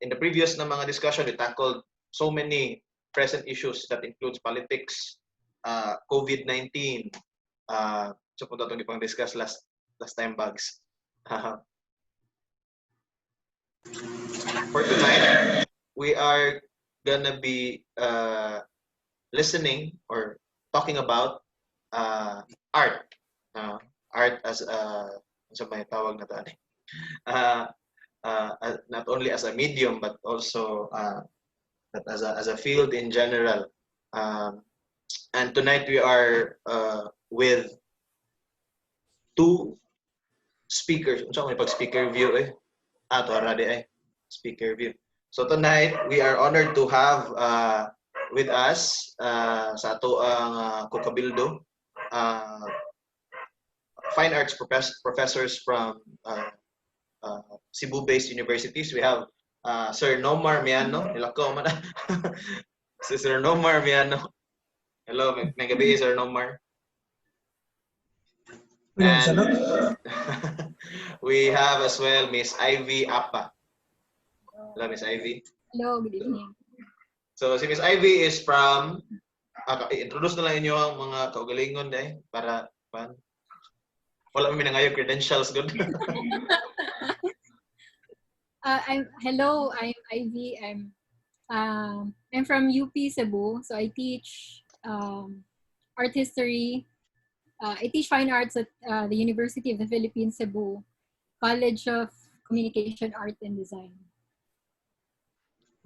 in the previous na mga discussion, we tackled so many present issues that includes politics, COVID-19. So punta itong ipang discuss last time bags. For tonight, we are gonna be listening or talking about art. Art as sa may tawag na tani. Not only as a medium but also but as a field in general. And tonight we are with two speakers. Unsa may pag-speaker view eh? To already eh. Speaker view. So tonight we are honored to have with us sa ato ang kukabildo fine arts professors from Cebu-based universities. We have Sir Nomar Miano. Nilakaw man. Si Sir Nomar Miano. Hello, may gabi, Sir Nomar. And we have as well Miss Ivy Apa. Hello, Miss Ivy. Hello, good evening. So si Miss Ivy is from introduce na lang inyo ang mga kaugalingon dai para wala mi nangayo credentials good. Hello, I'm Ivy. I'm from UP Cebu, so I teach art history. I teach fine arts at the University of the Philippines Cebu, College of Communication, Art and Design.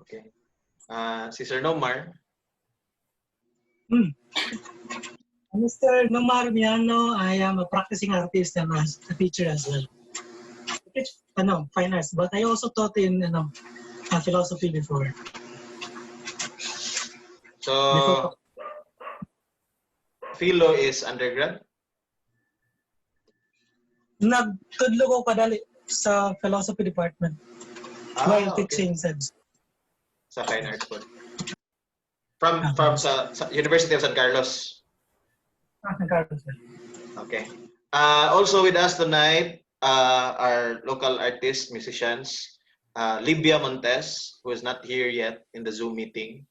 Okay. Si Sir Nomar. Mr. Nomar Miano, I am a practicing artist and a teacher as well. I teach fine arts, but I also taught in philosophy before. So, Philo is undergrad? Nagtudlo ko padali sa philosophy department while teaching SEBS. Sa fine arts po. From sa University of San Carlos. San Carlos. Okay. Also with us tonight, our local artists, musicians, Libya Montes, who is not here yet in the Zoom meeting,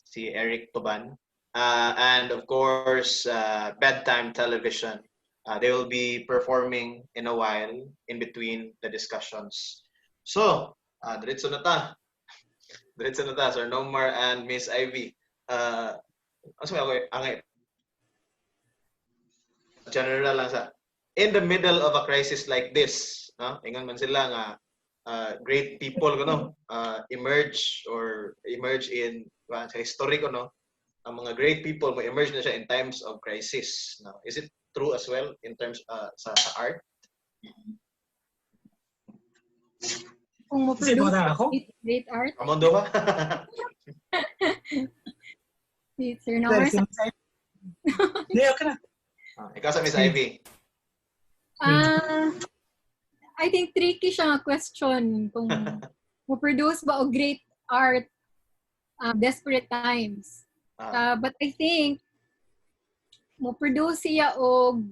si Eric Toban, and of course, Bedtime Television. They will be performing in a while in between the discussions. So, diretso na ta. Sir Nomar and Miss Ivy. General lang sa in the middle of a crisis like this, no? Ingon man sila nga great people emerge in sa history ko, no? Ang mga great people mo emerge na siya in times of crisis, no? Is it true as well in terms sa art? Kung mo-produce great art. Amondo ka? Sir Nomar. Ikaw sa Miss Ivy. I think tricky siya nga question kung mo-produce ba o great art desperate times. But I think mo-produce siya og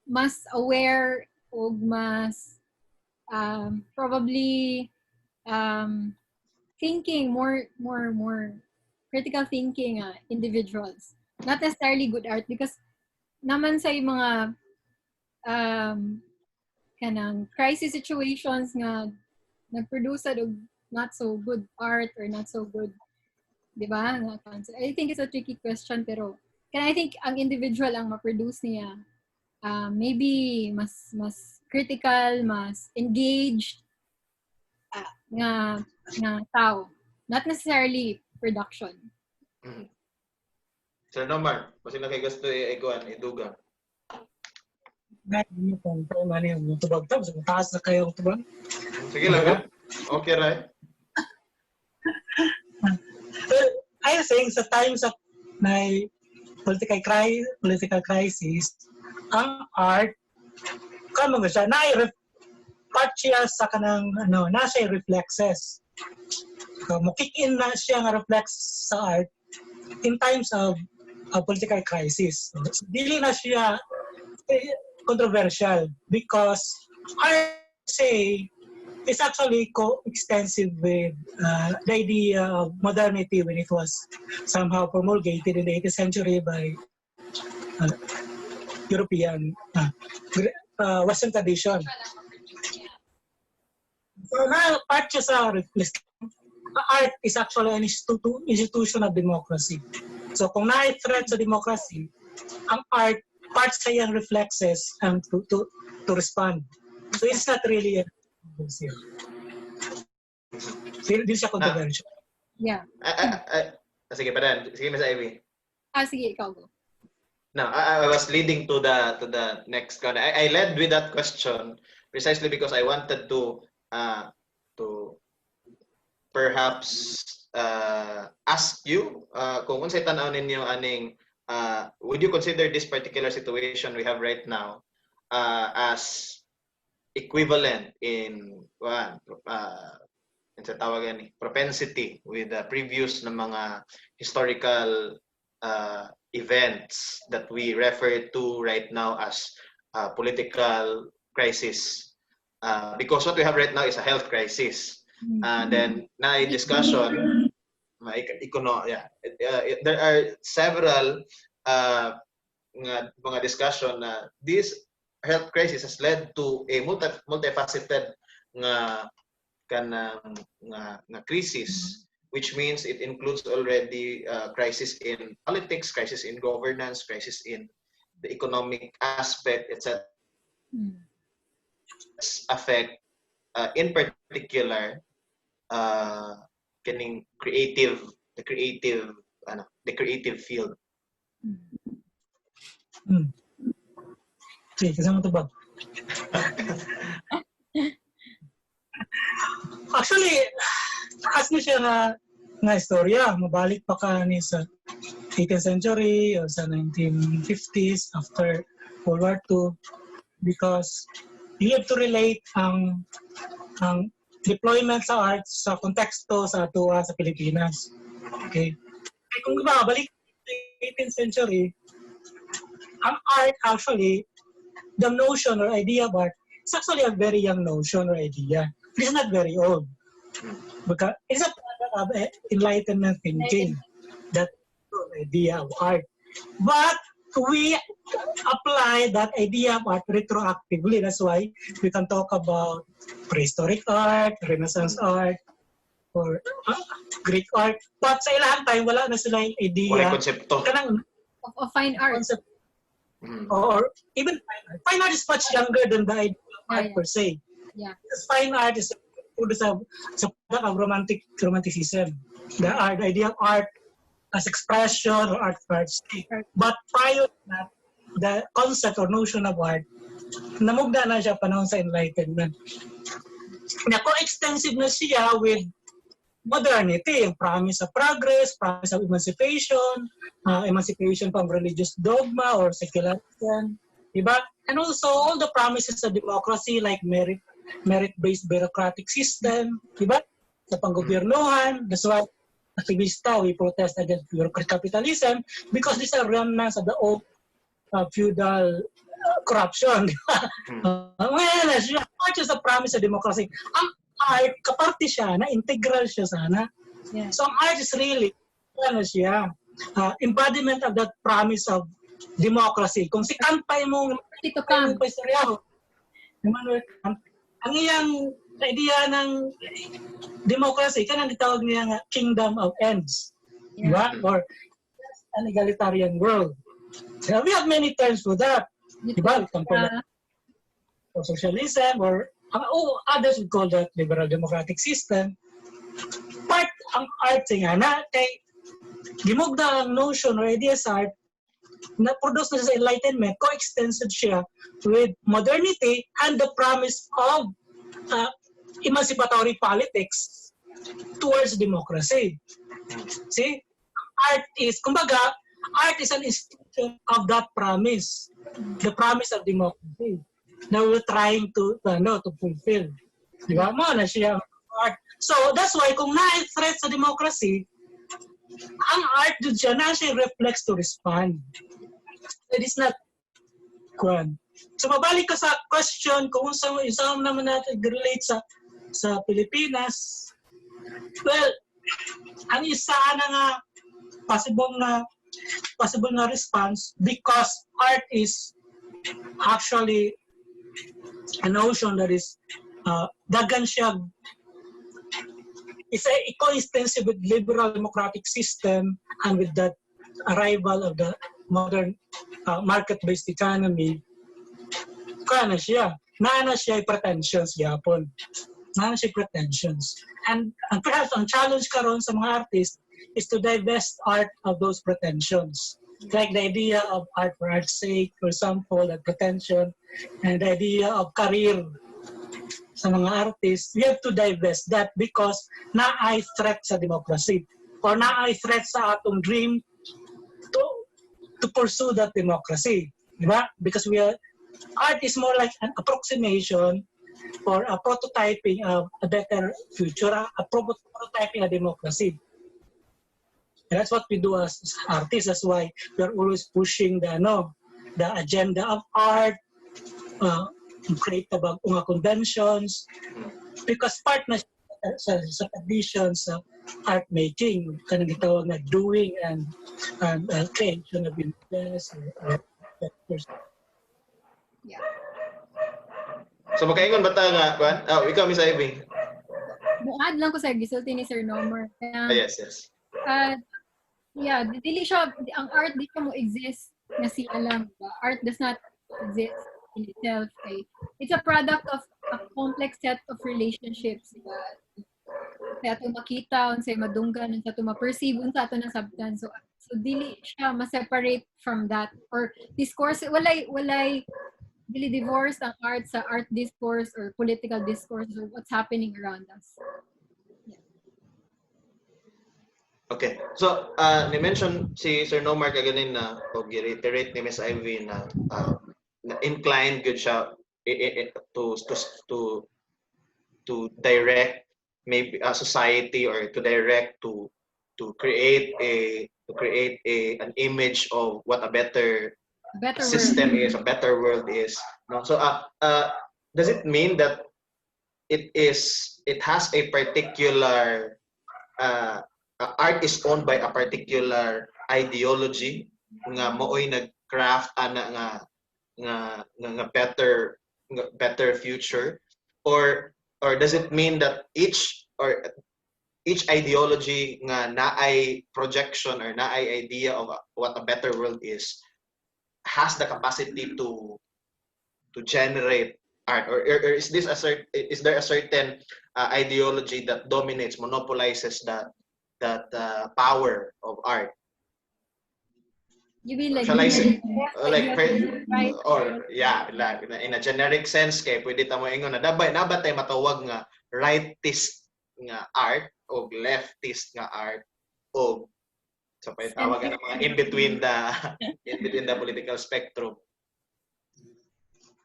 mas aware og mas probably thinking more critical thinking individuals. Not necessarily good art because naman sa mga kanang crisis situations nga nag-produce og not so good art or not so good, di ba? I think it's a tricky question pero I think ang individual ang ma-produce niya maybe mas critical, mas engaged nga tao, not necessarily production. Sir Nomar, kasi na kay gusto iduga. Hindi mo kung ano yung tubag-tab. So, taas na kayo ang tubag. Sige lang. Okay, right? I think sa times of may political crisis, ang art, kano nga siya, part siya sa kanang, nasa reflexes. Kick in na siya nga reflex sa art in times of political crisis. Dili na siya controversial because I say is actually coextensive with the idea of modernity when it was somehow promulgated in the 18th century by European Western tradition. So na part siya sa art is actually an institution of democracy. So kung na-threat sa democracy, ang art, part sa iyang reflexes to respond. So it's not really a hindi siya controversial. Yeah. Sige pa din. Sige, Miss Ivy. Sige, ikaw go. No, I was leading to the next one. I led with that question precisely because I wanted to perhaps ask you kung unsay tan-aw ninyo aning would you consider this particular situation we have right now as equivalent in sa tawagan ni propensity with the previous na mga historical events that we refer to right now as political crisis. Because what we have right now is a health crisis. Then na discussion, there are several mga discussion na this health crisis has led to a multifaceted nga crisis, which means it includes already crisis in politics, crisis in governance, crisis in the economic aspect, etc. Affect in particular the creative field. Sige, kasama ito ba? Actually, taas na siya nga istorya. Mabalik pa ka ni sa 18th century o sa 1950s after World War II because you have to relate ang deployment sa art sa konteksto sa atua sa Pilipinas. Okay? Kung babalik sa 18th century, ang art actually, the notion or idea of art is actually a very young notion or idea. It is not very old. Because it's a product of Enlightenment thinking, that idea of art. But we apply that idea of art retroactively. That's why we can talk about prehistoric art, Renaissance art, or Greek art. But sa ilang time, wala na sila yung idea. Of fine art. Concept. Or even fine art. Fine art is much younger than the idea of art per se. Yeah. Because fine art is a product of romanticism. The idea of art as expression or art per se. But prior to that, the concept or notion of art, namugda na siya panahon sa Enlightenment. Co-extensive na siya with modernity, yung promise of progress, promise of emancipation, emancipation from religious dogma or secularism, diba? And also all the promises of democracy like merit-based bureaucratic system, diba? Sa panggobyernuhan, that's why aktivista, we protest against bureaucratic capitalism because these are remnants of the old feudal corruption. Well, not just a promise of democracy. Ang art, kaparte siya, na integral siya sana. Yeah. So ang art is really, embodiment of that promise of democracy. Kung si Kant pa yung istoryaho, ang iyang idea ng democracy, kanang ditawag niya nga kingdom of ends. Yeah. Diba? Or an egalitarian world. So we have many terms for that. Diba? Or socialism or others would call that liberal democratic system. Part ang art nga na kay gimugda ang notion or idea sa art na produce na sa Enlightenment, co-extensive siya with modernity and the promise of emancipatory politics towards democracy. See? Art is, kumbaga, art is an institution of that promise. The promise of democracy na we're trying to fulfill. Di ba? Mo na siya art. So, that's why kung na-threat sa democracy, ang art dun siya na siya reflects to respond. It is not kwan. So, mabalik ka sa question kung saan naman natin relate sa sa Pilipinas, well, ang isa na nga possible na response because art is actually a notion that is dagan siya is a coextensive with liberal democratic system and with the arrival of the modern market-based economy. Kana siya. Naana siya pretensions yapon. Naana siya pretensions. And perhaps ang challenge karon sa mga artists is to divest art of those pretensions. Like the idea of art for art's sake, for example, that pretension, and the idea of career sa mga artists, we have to divest that because na-ay threat sa democracy or na-ay threat sa atong dream to pursue that democracy. Diba? Because art is more like an approximation or a prototyping of a better future, a prototyping of democracy. And that's what we do as artists. That's why we're always pushing the agenda of art, create mga conventions, because part na sa traditions of art making, kanang gitawag na doing and creation of images or Yeah. So makaingon bata nga kuan? Ikaw Miss Ivy. Buad lang ko sa gisulti ni Sir Nomer. Yes. Yeah, dili siya, ang art di siya mo exist na siya lang. Art does not exist in itself. Okay? It's a product of a complex set of relationships. Diba? Sa ato makita, sa madunggan, sa ato ma-perceive, sa ato nasabtan. So dili siya ma-separate from that. Or discourse, walay dili divorce ang art sa art discourse or political discourse or what's happening around us. Okay. So, ni-mention si Sir Nomar kaganin na reiterate ni Miss Ivy na inclined good siya to direct maybe a society or to direct to create an image of what a better system is, a better world is. No? So, does it mean that it has a particular art is owned by a particular ideology nga mooy nag-craft ana nga better future, or does it mean that each ideology nga naay projection or naay idea of what a better world is has the capacity to generate art, or is there a certain ideology that dominates, monopolizes that power of art? You mean like, shall I say, right? or like in a generic sense kay pwede ta mo ingon na nabatay matawag nga rightist nga art o leftist nga art o so pa tawag na mga in between the political spectrum.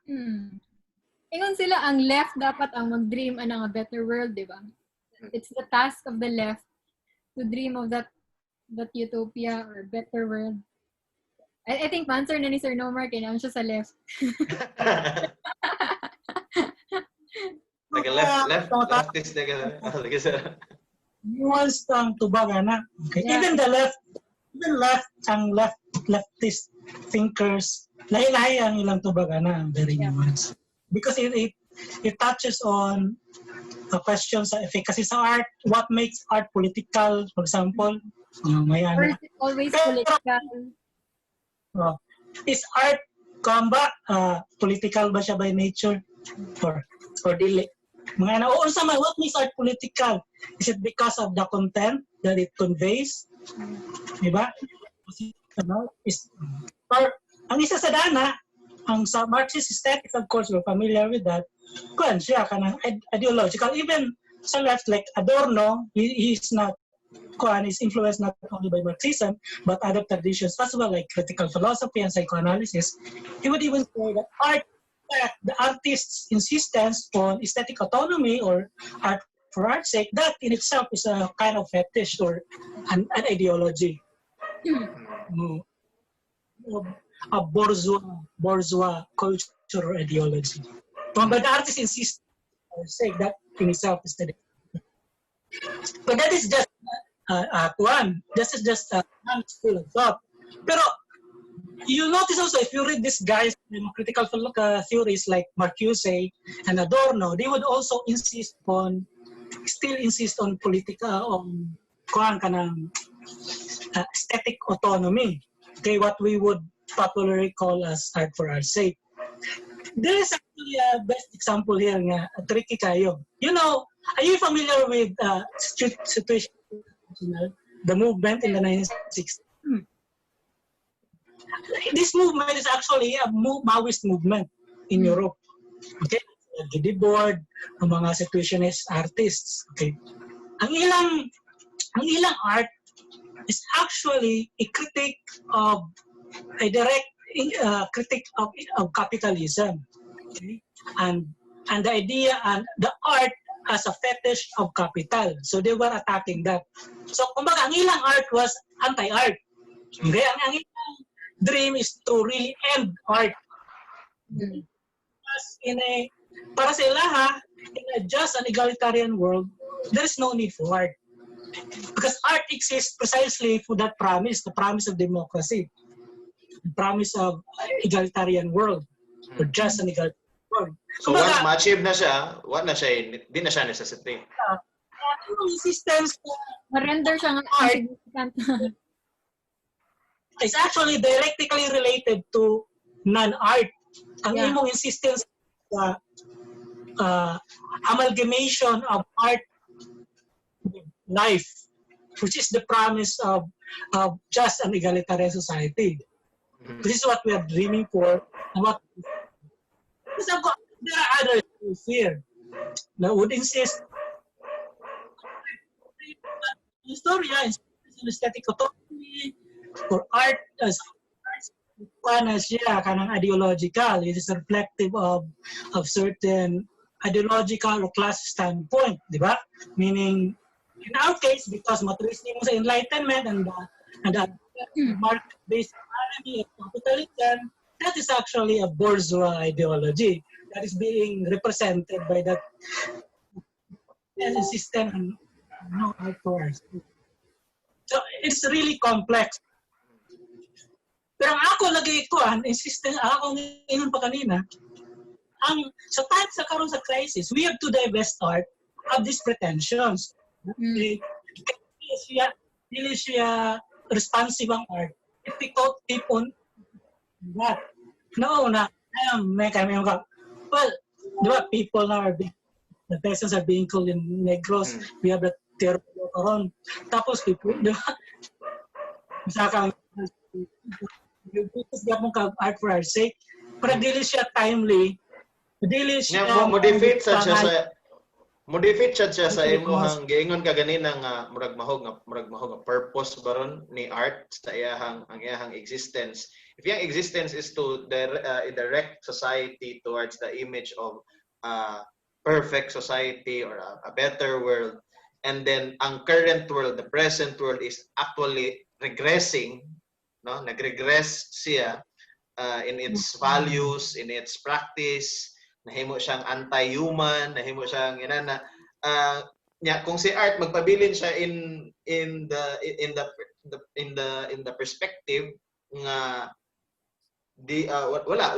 Ingon sila ang left dapat ang mag-dream ng a better world, di ba? It's the task of the left to dream of that utopia or better world. I think answer na ni Sir Nomar kaya siya sa left. Like leftist na gano'n. Nuance ang tubaga na. Okay. Yeah. Even leftist thinkers, lahi-lahi ang ilang tubaga na, very nuanced. Because it touches on questions sa efficacy sa art, what makes art political, for example. Or is it always political? Is art political ba siya by nature? Or dili? What makes art political? Is it because of the content that it conveys? Diba? Or ang isa sa dana, ang sa Marxist aesthetics, of course, we're familiar with that. Kuan siya kanang ideological. Even sa left, like Adorno, he's not is influenced not only by Marxism, but other traditions as well, like critical philosophy and psychoanalysis. He would even say that the artist's insistence on aesthetic autonomy or art for art's sake, that in itself is a kind of fetish or an ideology. A bourgeois culture or ideology. But the artist insists our sake. That in itself is the. But that is just one. This is just one school of thought. Pero you notice also if you read these guys, critical theories like Marcuse and Adorno, they would also still insist on kuan kanang aesthetic autonomy. Okay, what we would popularly call as art for art's sake. There is actually a best example here nga, tricky kayo. You know, are you familiar with situation, the movement in the 1960s? This movement is actually a Maoist movement in Europe. Okay? Giddy board, ang mga situationist artists. Okay? Ang ilang art is actually a critique of a direct critique of capitalism. Okay? And the idea and the art as a fetish of capital. So they were attacking that. So kumbaga ang ilang art was anti-art. Okay? Ang ilang dream is to really end art. Para sa ilaha, in a just and egalitarian world, there is no need for art. Because art exists precisely for that promise, the promise of democracy, the promise of egalitarian world, or just and egalitarian world. So once ma-achieve na siya, di na siya necessity. Yung systems Ma-render siya ng insignificant. is actually directly related to non-art. Ang imong insistence sa amalgamation of art life, which is the promise of just an egalitarian society. This is what we are dreaming for. Because there are other things here that would insist historia, aesthetic autonomy, for art as siya kanang ideological. It is reflective of certain ideological or class standpoint, di ba? Meaning, in our case, because materialism sa enlightenment and the market-based economy and capitalism, that is actually a bourgeois ideology that is being represented by that system and no art for us. So it's really complex. Pero ang ako lagi ko, insistent ako ngayon pa kanina, sa time sa karon sa crisis, we have to divest art of these pretensions. Dili siya responsive ang art if we keep on that. No, may kami well, di ba, people now the peasants are being called in Negros. We have the terror karon. Tapos people, di ba? Masakang yung art for art's sake, para dili siya timely, dili siya mo-defeat siya sa imong giingon ka ganina nga murag mahog nga purpose baron ni art sa ang iyahang existence. If yung existence is to direct society towards the image of perfect society or a better world, and then ang current world, the present world is actually regressing, no, nagregress siya in its values, in its practice, nahimo siyang anti-human, nahimo siyang kung si art magpabilin siya in the perspective nga wala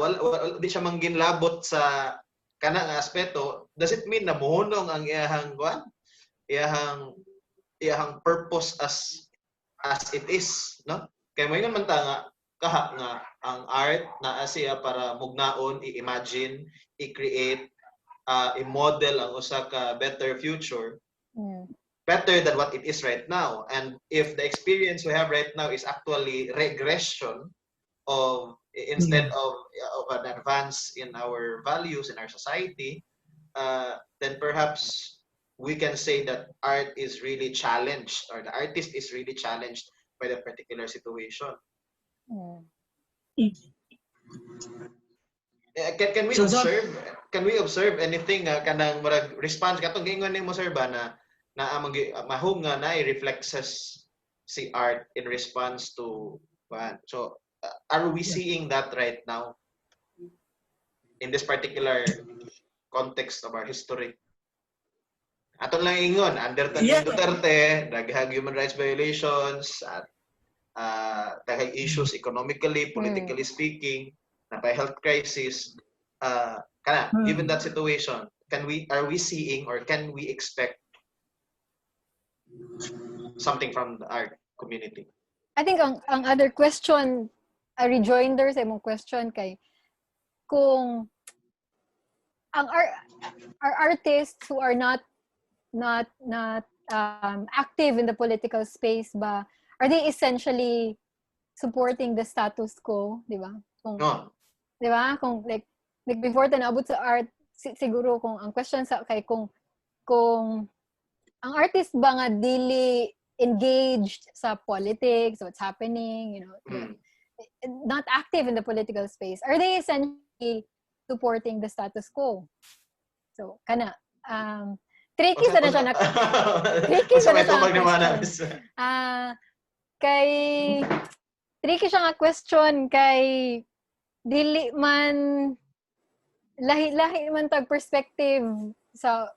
di siya mangginlabot sa kanang aspeto, does it mean na muhunong ang iyahang purpose as it is, no? Kaya may naman nga ang art na siya para mugnaon, i-imagine, i-create, i-model ang usa ka better future, better than what it is right now. And if the experience we have right now is actually regression instead of an advance in our values in our society, then perhaps we can say that art is really challenged, or the artist is really challenged by that particular situation. Can we observe anything kanang murag response katong gingon nimo sir ba na mahug nga na reflexes si art in response to so are we seeing that right now in this particular context of our history? Aton lang ingon, under Yeah. Duterte, daghang human rights violations at daghang issues economically, politically speaking, napay health crisis. Given that situation, are we seeing or can we expect something from our community? I think ang other question, a rejoinder sa imong question kay kung ang our artists who are not active in the political space ba, are they essentially supporting the status quo, di ba? No. Di ba? Kung like before naabot sa art, siguro kung ang question sa kay kung ang artist ba nga dili engaged sa politics, what's happening, you know, not active in the political space, are they essentially supporting the status quo? So, kana, tricky sa na siya na question. Kay, tricky siya nga question, kay, dili man, lahi man tag perspective sa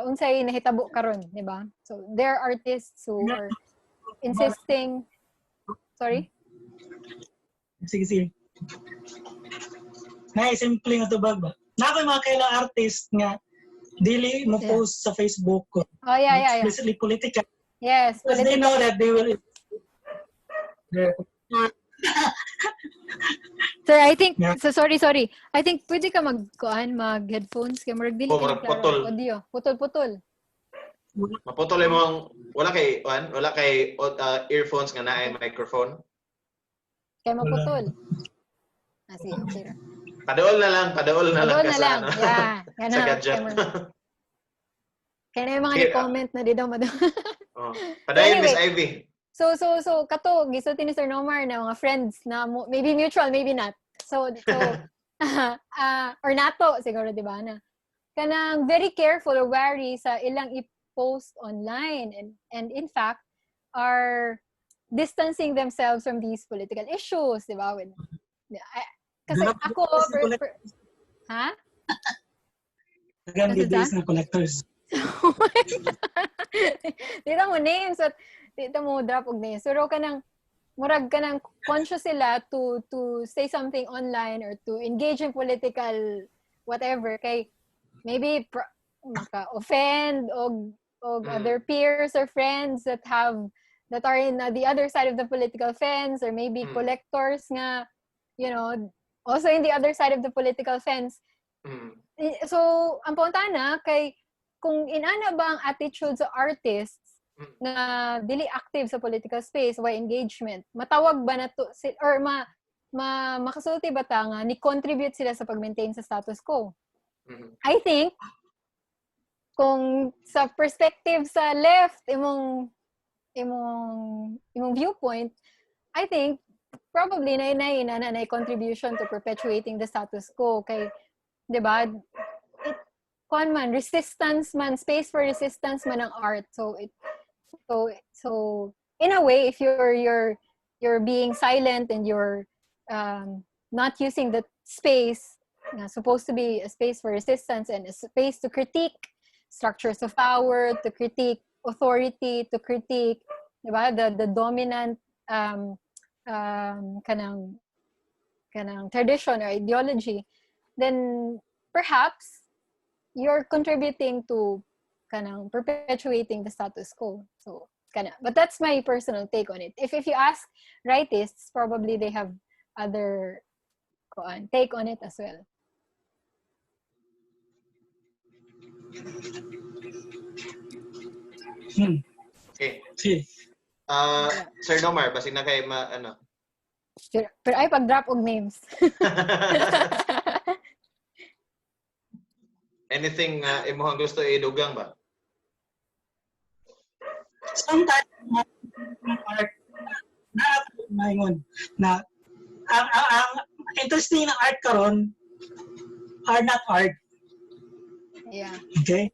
unsay nahitabo karon, di ba? So there are artists who are insisting. Sorry? Sige. Simple nga to ba? Nakoy mga kailang artist nga dili mo post sa Facebook ko. Oh yeah. Explicitly political. Yes, because they know that they will. Sir, I think, so sorry. I think pwede ka mag-headphones kaya marag dili ka klaro audio. Putol. Maputol mo wala kay earphones nga naay microphone. Kaya maputol. Sige, okay ra. Padaol na lang. Yeah. Sa gadget. Kaya na yung mga ni-comment na di daw madaw. Padayon, Miss Ivy. So kato gisulti ni Sir Nomar na mga friends na maybe mutual, maybe not. So or nato siguro, di ba, na kanang very careful or wary sa ilang i-post online and in fact are distancing themselves from these political issues, di ba? Kasi ako ha? Hanggang days na collectors. Dito mo names at dito mo drop og names. Pero murag kanang conscious sila to say something online or to engage in political whatever kay maybe maka-offend og other peers or friends that are in the other side of the political fence, or maybe collectors nga, you know, also in the other side of the political fence. So ang pauntana kay kung inana ba ang attitude sa artists na dili active sa political space, why engagement, matawag ba na to or makasulti ba ta nga ni contribute sila sa pag-maintain sa status quo? I think kung sa perspective sa left imong viewpoint, I think probably na contribution to perpetuating the status quo kay, di ba, resistance man, space for resistance man ang art. So in a way, if you're being silent and you're not using the space supposed to be a space for resistance and a space to critique structures of power, to critique authority, to critique, diba, the dominant kanang tradition or ideology, then perhaps you're contributing to kanang perpetuating the status quo. So but that's my personal take on it. If you ask rightists, probably they have other take on it as well. Okay. Sir Nomar, basig na kay Pero ay pag-drop og names. Anything imong gusto idugang ba? Sometimes art na ang interesting ng art karon are not art. Yeah. Okay.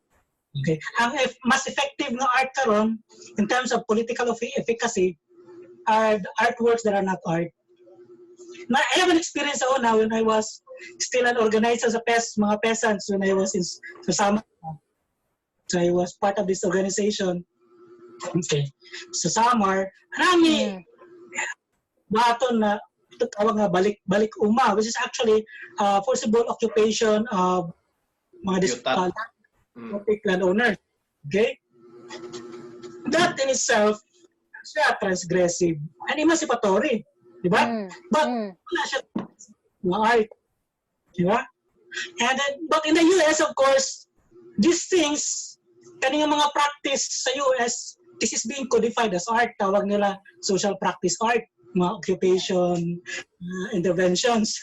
Ang mas effective ng art karon in terms of political efficacy are the artworks that are not art. I have an experience now when I was still an organizer sa mga peasants when I was in Sama. So I was part of this organization. Okay. Sa summer, marami baton na ito tawag nga balik uma, which is actually forcible occupation of mga public landowners. Okay? That in itself, siya transgressive and emancipatory. Diba? But wala siya mga art. Diba? And then, but in the US, of course, these things, kanina mga practice sa US, this is being codified as art. Tawag nila social practice art, mga occupation interventions.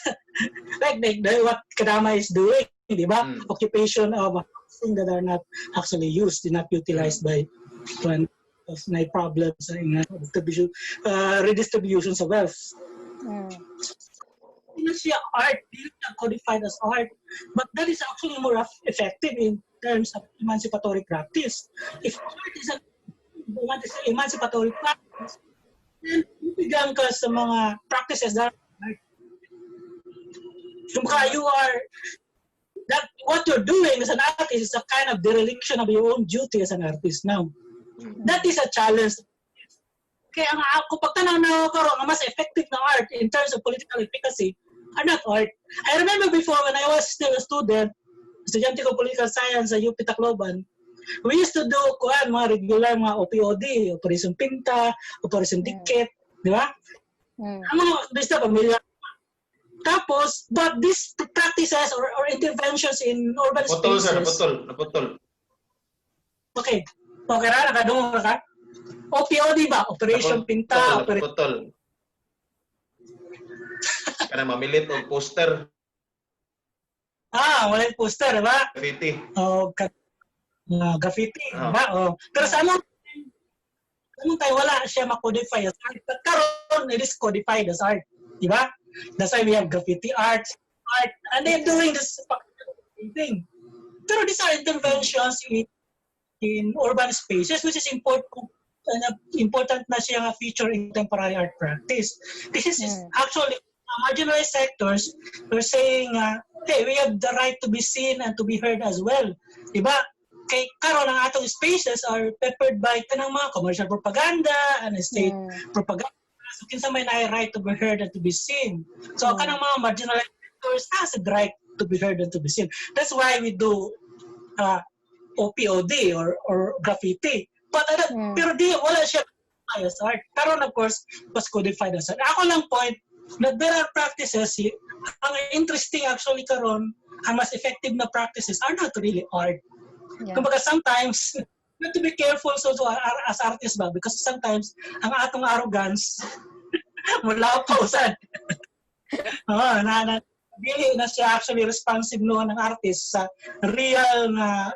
like what Kadama is doing, di ba? Occupation of things that are not actually used, not utilized by one of my problems in redistribution of wealth. Not siya art, not codified as art, but that is actually more effective in terms of emancipatory practice. If art is an emancipatory practice, then bigyan ka sa mga practices that you are that what you're doing as an artist is a kind of dereliction of your own duty as an artist now. That is a challenge. Kaya ang ako pagtanaw na karon mas effective na art in terms of political efficacy are not art. I remember before when I was still a student, estudyante ko political science sa UP Tacloban, we used to do mga regular mga OPOD, Operation Pinta, Operation Dikit, di ba? Ang mga basta pamilya. Tapos, but these practices or interventions in urban spaces... Naputol. Okay. Okay na, nakadungo ka? OPOD ba? Operation Pinta, Naputol. Kana mamilit o poster. Wala yung poster, di ba? Graffiti. Graffiti, di ba? Pero sa among tayo, wala siya ma-codify as art. But karon, it is codified as art. Di ba? That's why we have graffiti art, and they're doing this thing. Pero these are interventions in urban spaces, which is important na siya nga feature in contemporary art practice. This is actually marginalized sectors. We're saying, hey, we have the right to be seen and to be heard as well. Diba? Kay karon ang atong spaces are peppered by kanang mga commercial propaganda and state propaganda. So kinsa may na right to be heard and to be seen. So kanang mga marginalized sectors has a right to be heard and to be seen. That's why we do OPOD or graffiti. But pero wala siya as art. Karon of course was codified as art. Ako lang point na there are practices, ang interesting actually karon, ang mas effective na practices are not really art. Kumbaga sometimes we have to be careful so as artists ba, because sometimes ang atong arrogance mula pa usad. Dili na siya actually responsive noon ng artist sa real na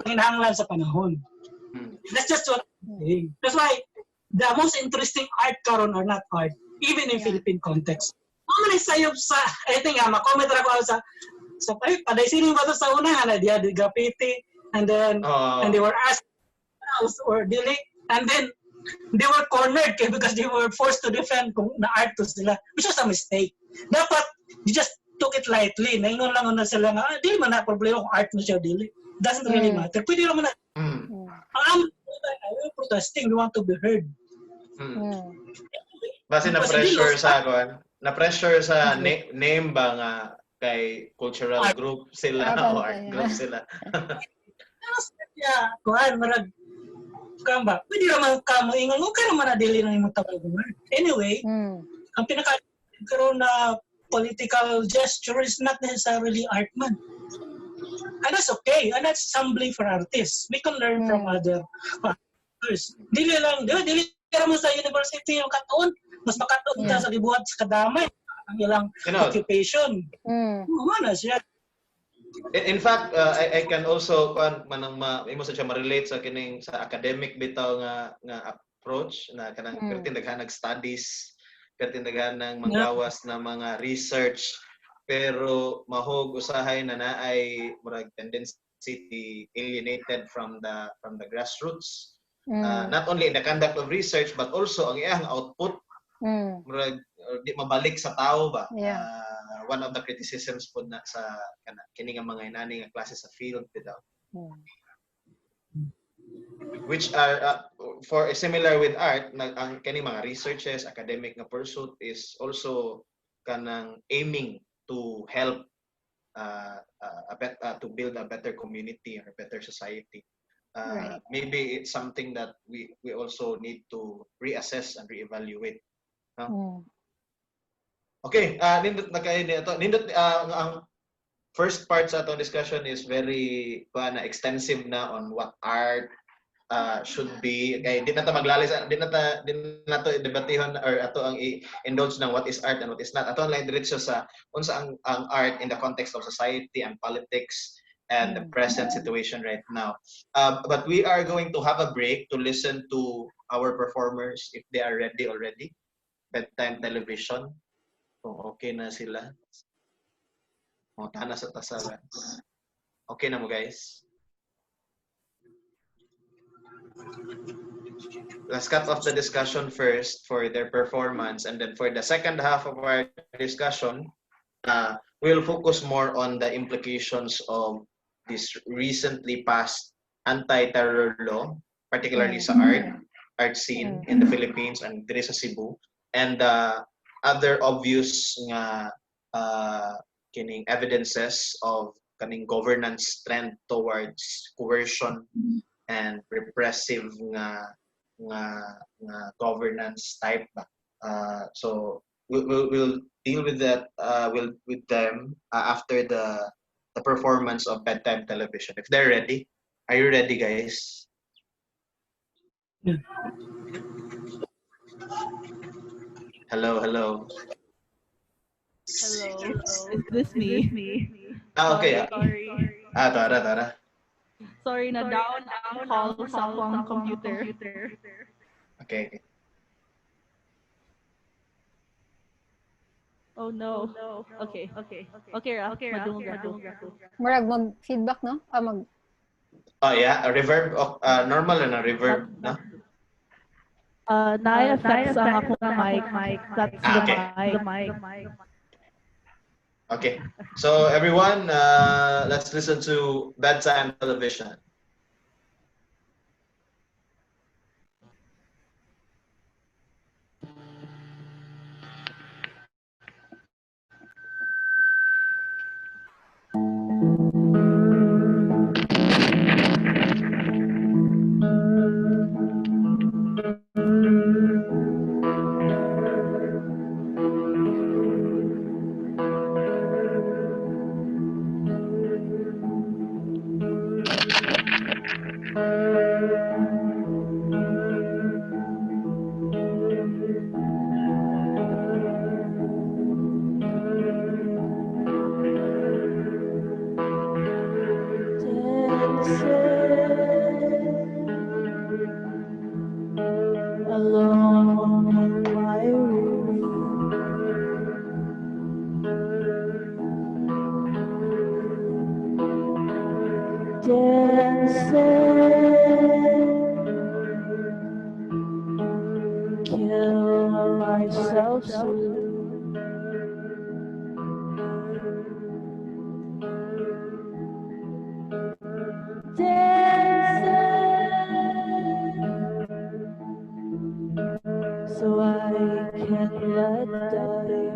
panginahanglan sa panahon. That's just what I'm saying. That's why the most interesting art karon are not art, even in Philippine context. Mga sayop sa, I think ma-comment ako sa paday sining ba to sa una na dia graffiti and then and they were asked or delete and then they were cornered because they were forced to defend kung na art to sila, which was a mistake. Dapat you just took it lightly. Naingon lang na sila nga, di man na problema kung art mo siya dili. Doesn't really matter. Pwede naman na. We're protesting. We want to be heard. Base na-pressure sa na-pressure sa name ba nga kay cultural group sila o art group sila. Kuhan, marag kamba. Pwede naman ka mo ingon, ka naman na dili ng imong tawag. Anyway, ang pinaka-karoon na political gesture is not necessarily art man. And that's okay. And that's humbling for artists. We can learn from other artists. Dili ka mo sa university yung kataon. Mas makataon ka sa libuhat sa kadamay. Ang ilang occupation. Mana siya. In fact, I can also imo sa siya ma-relate sa kining sa academic bitaw nga approach na kanang pertindaghan studies, pertindaghan ng manggawas na mga research, pero mahog usahay na naay murag tendency alienated from the grassroots. Not only in the conduct of research but also ang iyang output murag di mabalik sa tao ba. One of the criticisms po na sa kini nga mga inani nga klase sa field bitaw. which are for similar with art, ang kani mga researches, academic nga pursuit is also kanang aiming to help to build a better community or a better society. Right. Maybe it's something that we also need to reassess and reevaluate. No? Mm. Okay, nindot na kayo nito. Nindot ang first part sa atong discussion is very extensive na on what art should be. Okay, di na ta maglalis, di na to debatihon or ato ang indulge ng what is art and what is not. Ato ang lang diretso sa unsa ang art in the context of society and politics and the present situation right now. But we are going to have a break to listen to our performers if they are ready already. Bedtime television. Kung okay na sila. Mga tana sa tasalan. Okay na mo guys? Let's cut off the discussion first for their performance, and then for the second half of our discussion, we'll focus more on the implications of this recently passed anti-terror law, particularly sa art scene in the Philippines and diri sa Cebu, and other obvious nga kining evidences of kaning governance trend towards coercion and repressive nga governance type. So we'll deal with that with them after the performance of bedtime television. If they're ready, are you ready, guys? Yeah. Hello. Hello. Hello. Is this me? Okay. Sorry. Tara. Sorry na down ang call sa akong computer. Okay. Oh no. Okay. Madung. Murag mag-feedback, no? Oh yeah, a reverb, normal na reverb, no? Na-affects ang akong mic. That's the mic. Okay. So everyone, let's listen to bedtime television. Alone in my room. Dancing, kill myself soon. Dancing, so I can let die.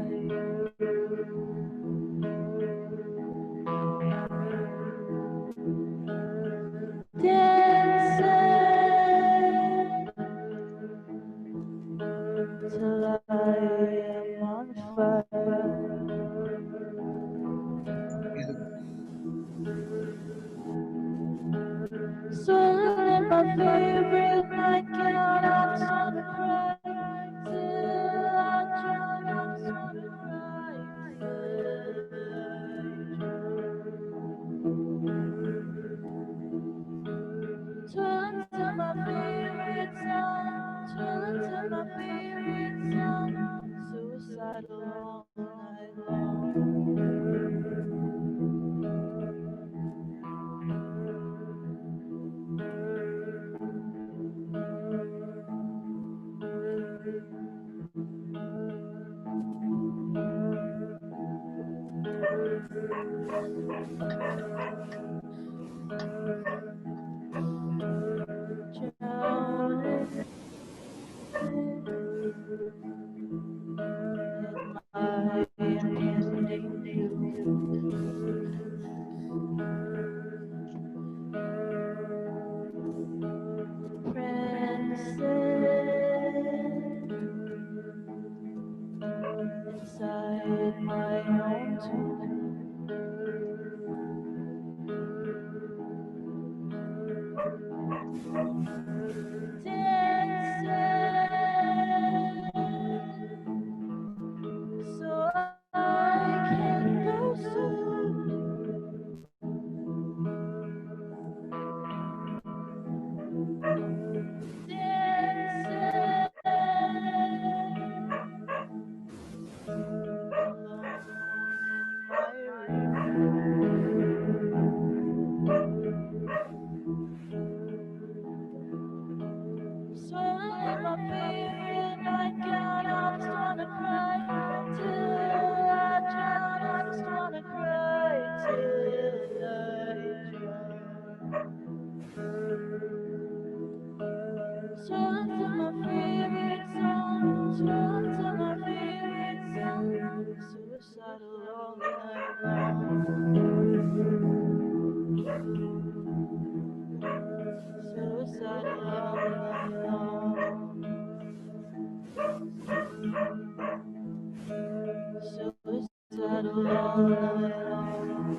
Dancing till I am on fire. Swimming in my favorite nightgown, I just wanna cry till I drown. I just wanna cry till I drown. Turn to my favorite song, turn to my favorite song. Suicidal all night long. Tune to my favorite song. Tune to my favorite song. Suicidal all night long. Suicidal all night long. Suicidal all night long.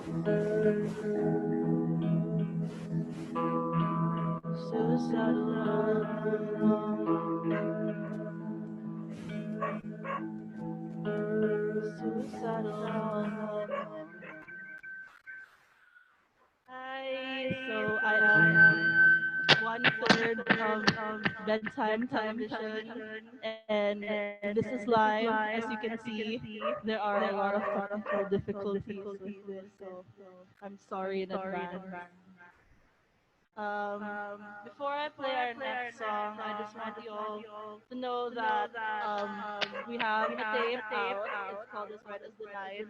Suicidal all night long. Suicidal all night long. Hi, so I am one third of bedtime television, and this is live. As you can see, there are a lot of technical difficulties with this, so I'm sorry in advance. Before I play our next song, I just want you all to know that we have a tape out. It's called As Red as the Night.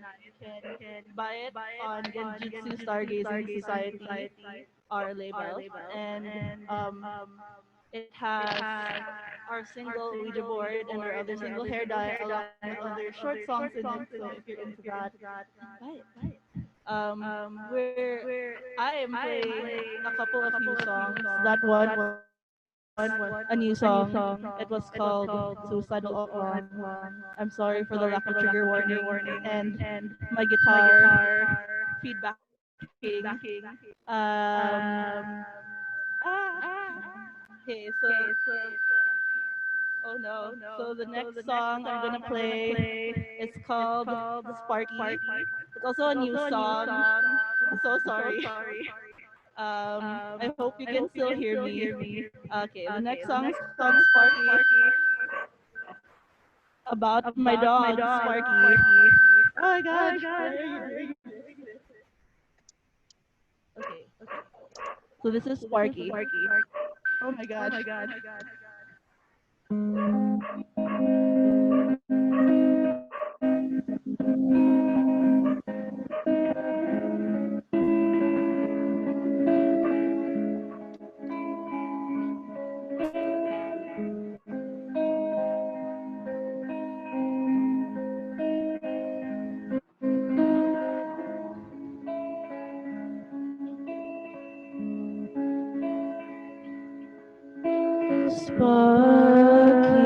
You can buy it on Genjutsu Stargazing Society, our label, and it has our single Ouija board and our other single hair dye, along with other short songs in it. So if you're into that, buy it. Where I am playing a couple of new songs. That one was a new song. It was called Suicidal All Night Long. I'm sorry for the lack of trigger warning and my guitar feedbacking. Um, okay, oh no. So the next song I'm gonna play is called Sparky. It's also a new song. I'm so sorry. I hope you can still hear me. Okay, the next song is called Sparky, about my dog Sparky. Oh my god, why are you doing this? Okay, so this is Sparky. Oh my god. Sparky,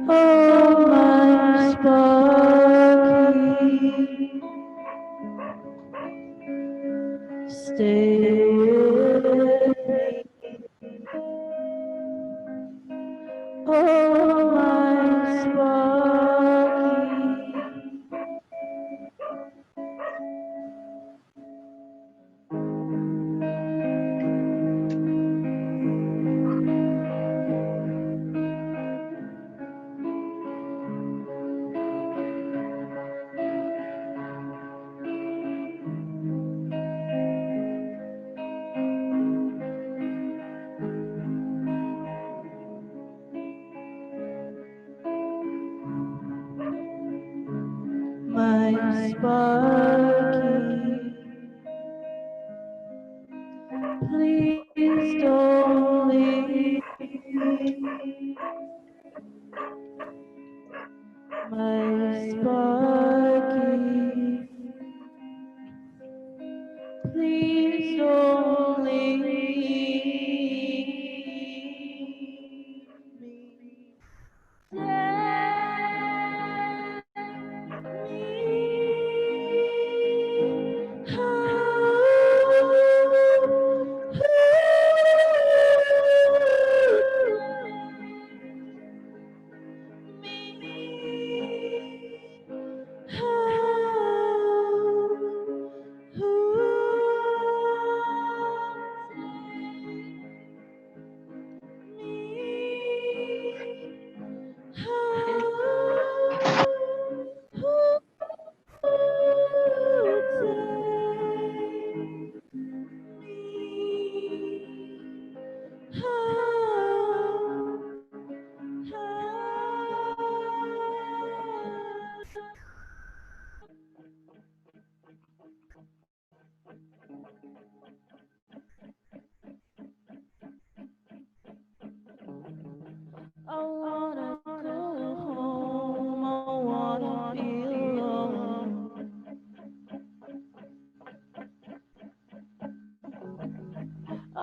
oh my Sparky, stay with me. Oh my Sparky, my Sparky, please don't leave me. My Sparky, please don't leave me.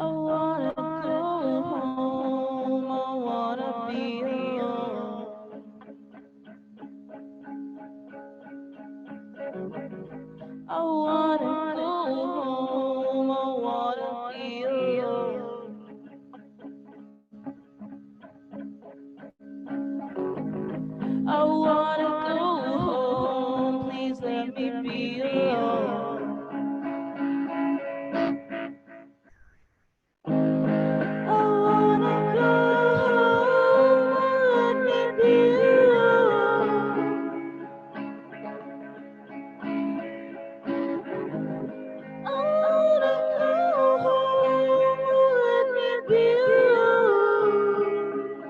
wanna go home. I wanna be alone. I wanna go home. I wanna be alone. I wanna go home. Please let me be alone. I wanna go home. Let me be alone. I wanna go home. Let me be alone.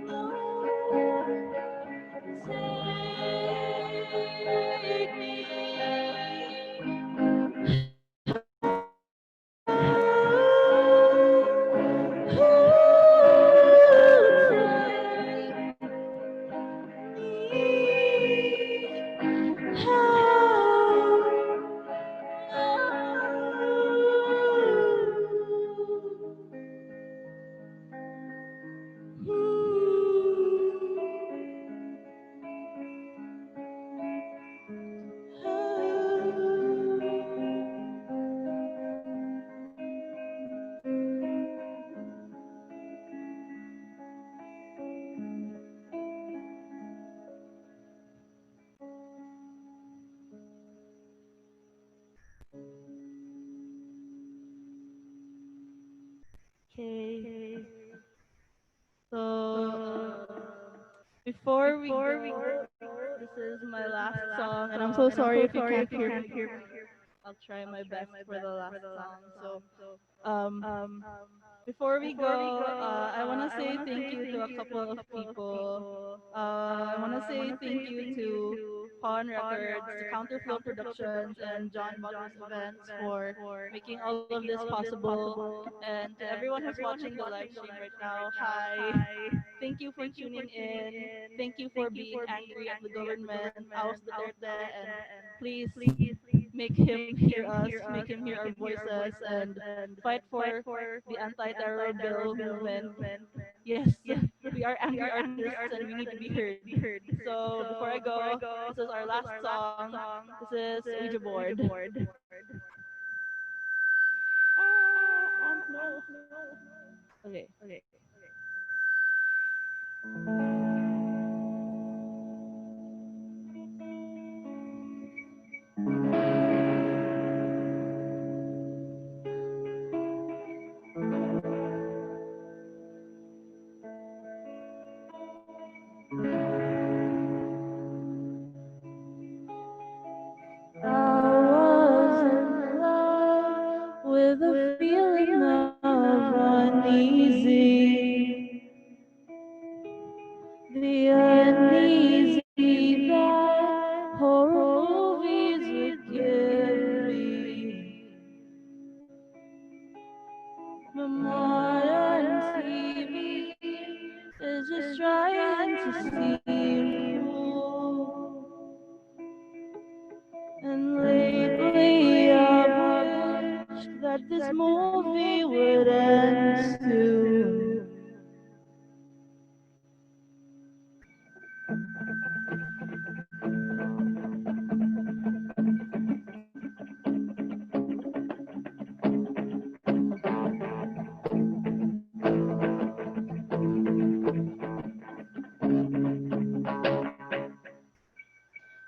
No, take Okay. So, before we go, this is my last song, and I'm so sorry if you can't hear me. I'll try my best for the last song. So, um, before we go, I want to say thank you to a couple of people. I want to say thank you to Pawn Records, to Counterflow Productions, and John Butters Events for making all of this possible. And to everyone who's watching the live stream right now, hi. Thank you for tuning in. Thank you for being angry at the government, oust Duterte, and please make him hear us, make him hear our voices, and fight for the anti-terror bill movement. Yes, we are angry artists and we need to be heard. So before I go, this is our last song. This is Ouija Board. No. Okay. I was in love with a feeling of uneasy. The uneasy that horror movies would give me. The modern TV is just trying to seem cool. And lately I wish that this movie would end soon.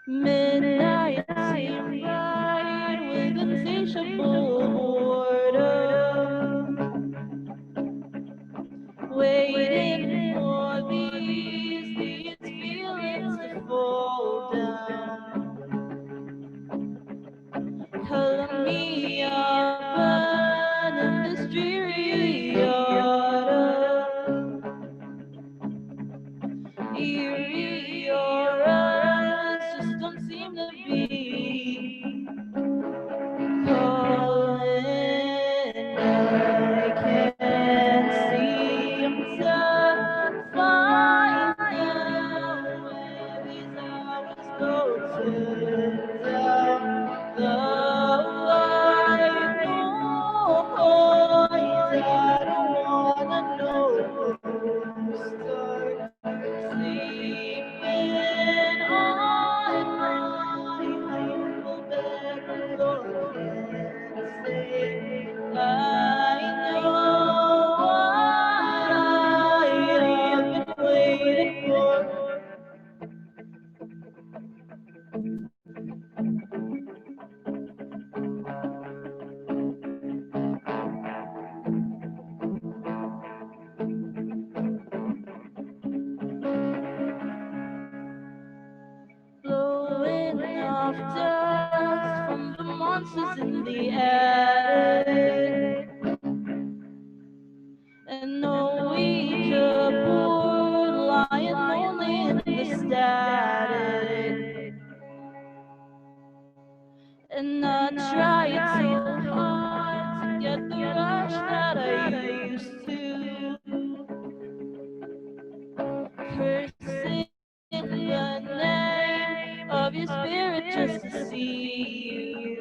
Midnight seemed bright with insatiable boredom, waiting for these feelings to fall down. Color me up in this dreary autumn. Eerie auras just don't seem to be calling. I can't see. I'm monsters in the attic, and no Ouija board lying lonely in the static. And I tried so hard to get the rush that I used to, cursing the name of your spirit just to see you,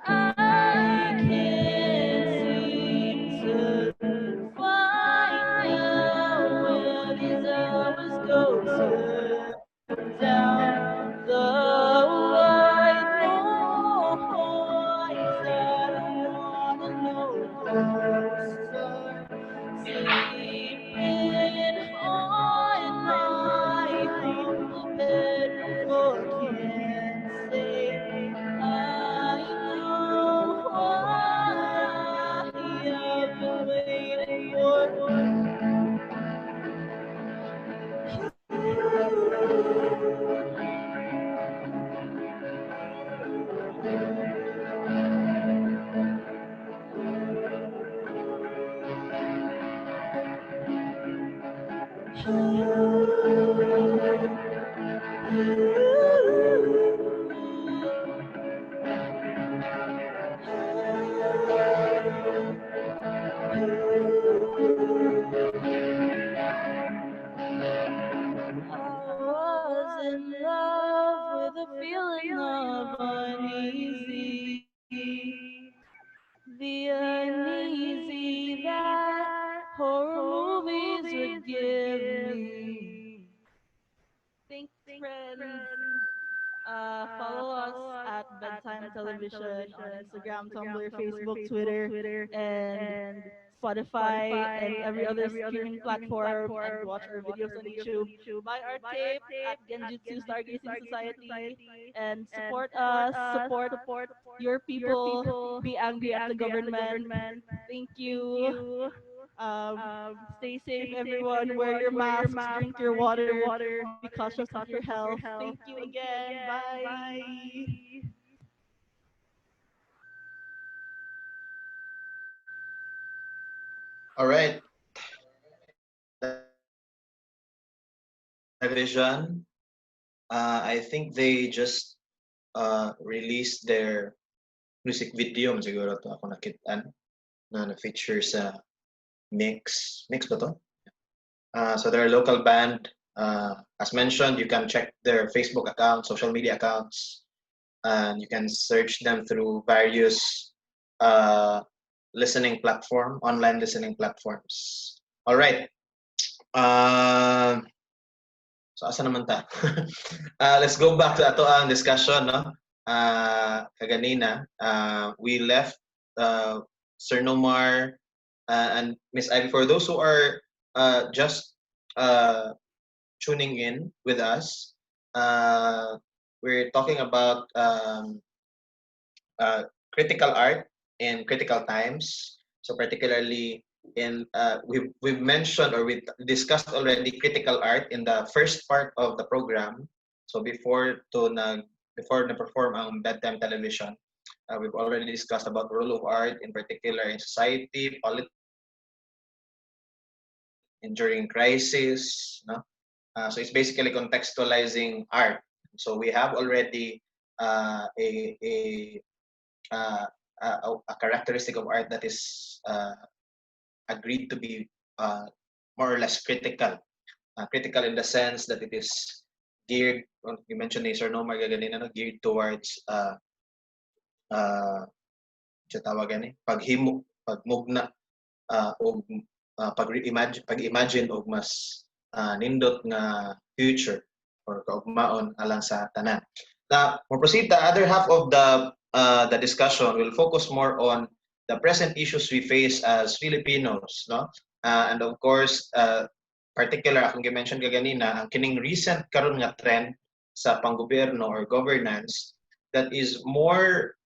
I can't seem to find out where these hours go to. Down the white noise, I don't wanna know. Start sleeping on my humble bedroom floor. Can't say I know what I have been waiting for. I was in love with a feeling of uneasy. The uneasy that horror movies would give me. Thanks, friends. Follow us at Bedtime Television on Instagram, Tumblr, Facebook, Twitter, and Spotify, and every other streaming platform, and watch our videos on YouTube. Buy our tape at Genjutsu Stargazing Society, and support us, support your people, be angry at the government. Thank you. Stay safe, everyone. Wear your masks, drink your water, be cautious of your health. Thank you again. Bye. All right. Television. I think they just released their music video siguro to ako nakitaan na na-feature sa Mix ba to? So they're a local band. As mentioned, you can check their Facebook account, social media accounts, and you can search them through various uh, online listening platforms. All right. So asa naman ta? Let's go back to ato ang discussion, no? Kaganina, we left Sir Nomar and Miss Ivy. For those who are just tuning in with us, we're talking about critical art in critical times. So particularly in we've mentioned or we discussed already critical art in the first part of the program. So before na perform ang Bedtime Television, we've already discussed about the role of art in particular in society, politics, and during crisis. No? So it's basically contextualizing art. So we have already a characteristic of art that is agreed to be more or less critical. Critical in the sense that it is geared, you mentioned ni Sir Nomar gaganina, geared towards pagmugna o pag-imagine og mas nindot nga future or kaugmaon alang sa tanan. Now, we'll proceed. The other half of the discussion will focus more on the present issues we face as Filipinos, no? And of course, particular akong gi-mention kaganina, ang kining recent karon nga trend sa panggobyerno or governance that is more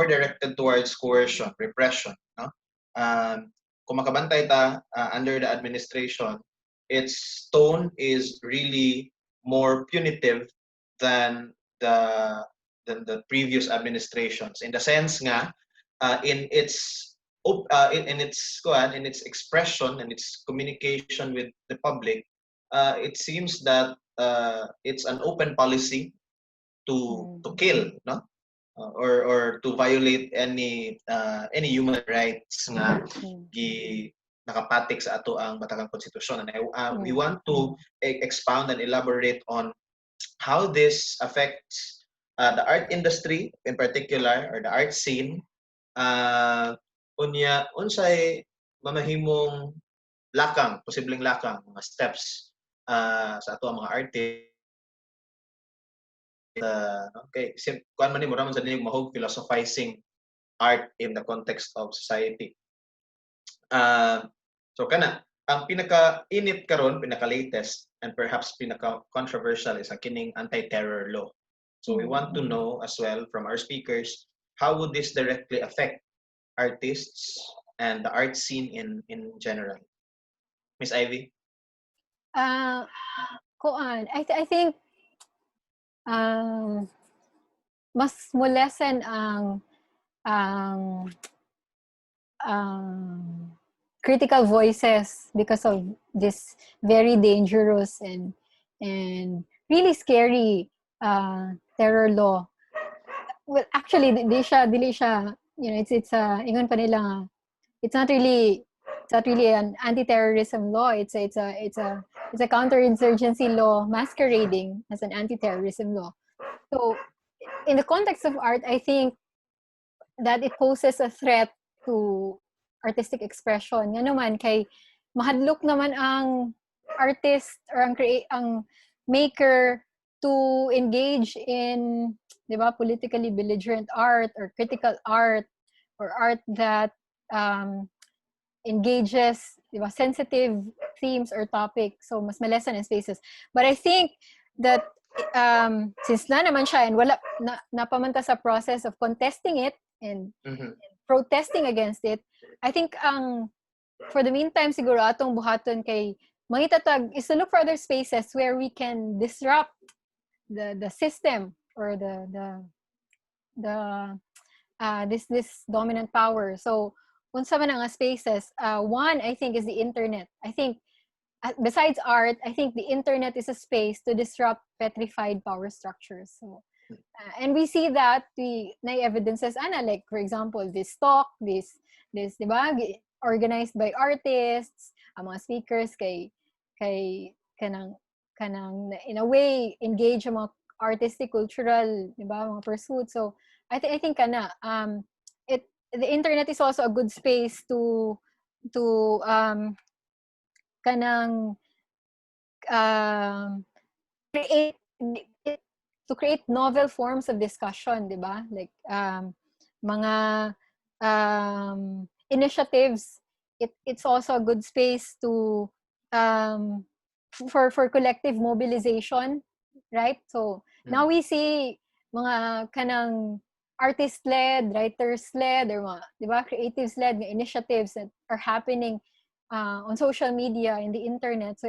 directed towards coercion, repression, no? Kung makabantay ta under the administration, its tone is really more punitive than the the previous administrations, in the sense nga in its expression and its communication with the public, it seems that it's an open policy to kill, no? Or to violate any human rights nga nakapatik sa ato ang Batakang Konstitusyon. And we want to expound and elaborate on how this affects the art industry in particular, or the art scene. Unsay mamahimong posibleng lakang, mga steps sa ato ang mga artist. Okay, kuan man ni mura man sa dinig mahog philosophizing art in the context of society. So kana ang pinaka-init karon, pinaka-latest and perhaps pinaka-controversial is ang kining anti-terror law. So we want to know as well from our speakers, how would this directly affect artists and the art scene in general? Miss Ivy? I think mas mo lessen ang critical voices because of this very dangerous and really scary terror law. Well, actually, dili siya, you know, it's ingon pa nila, it's not really an anti-terrorism law. It's a counterinsurgency law masquerading as an anti-terrorism law. So, in the context of art, I think that it poses a threat to artistic expression. Nga naman, kay mahadlok naman ang artist or ang maker to engage in, di ba, politically belligerent art or critical art or art that engages, di ba, sensitive themes or topics. So, mas malesen in spaces. But I think that since na naman siya and wala napamanta sa process of contesting it and protesting against it, I think for the meantime siguro atong buhaton kay mangitatag is to look for other spaces where we can disrupt the system or this dominant power. So unsa man nga spaces, one I think is the internet. I think besides art, I think the internet is a space to disrupt petrified power structures. So and we see that na evidences like for example this talk, this diba, organized by artists, ang mga speakers kay kanang in a way engage ang mga artistic cultural, diba, mga pursuits. So I think the internet is also a good space to kanang create novel forms of discussion, di ba? Like mga initiatives. It's also a good space to for collective mobilization, right? So now we see mga kanang artist-led, writers-led, or mga, di ba, creatives-led initiatives that are happening on social media, in the internet.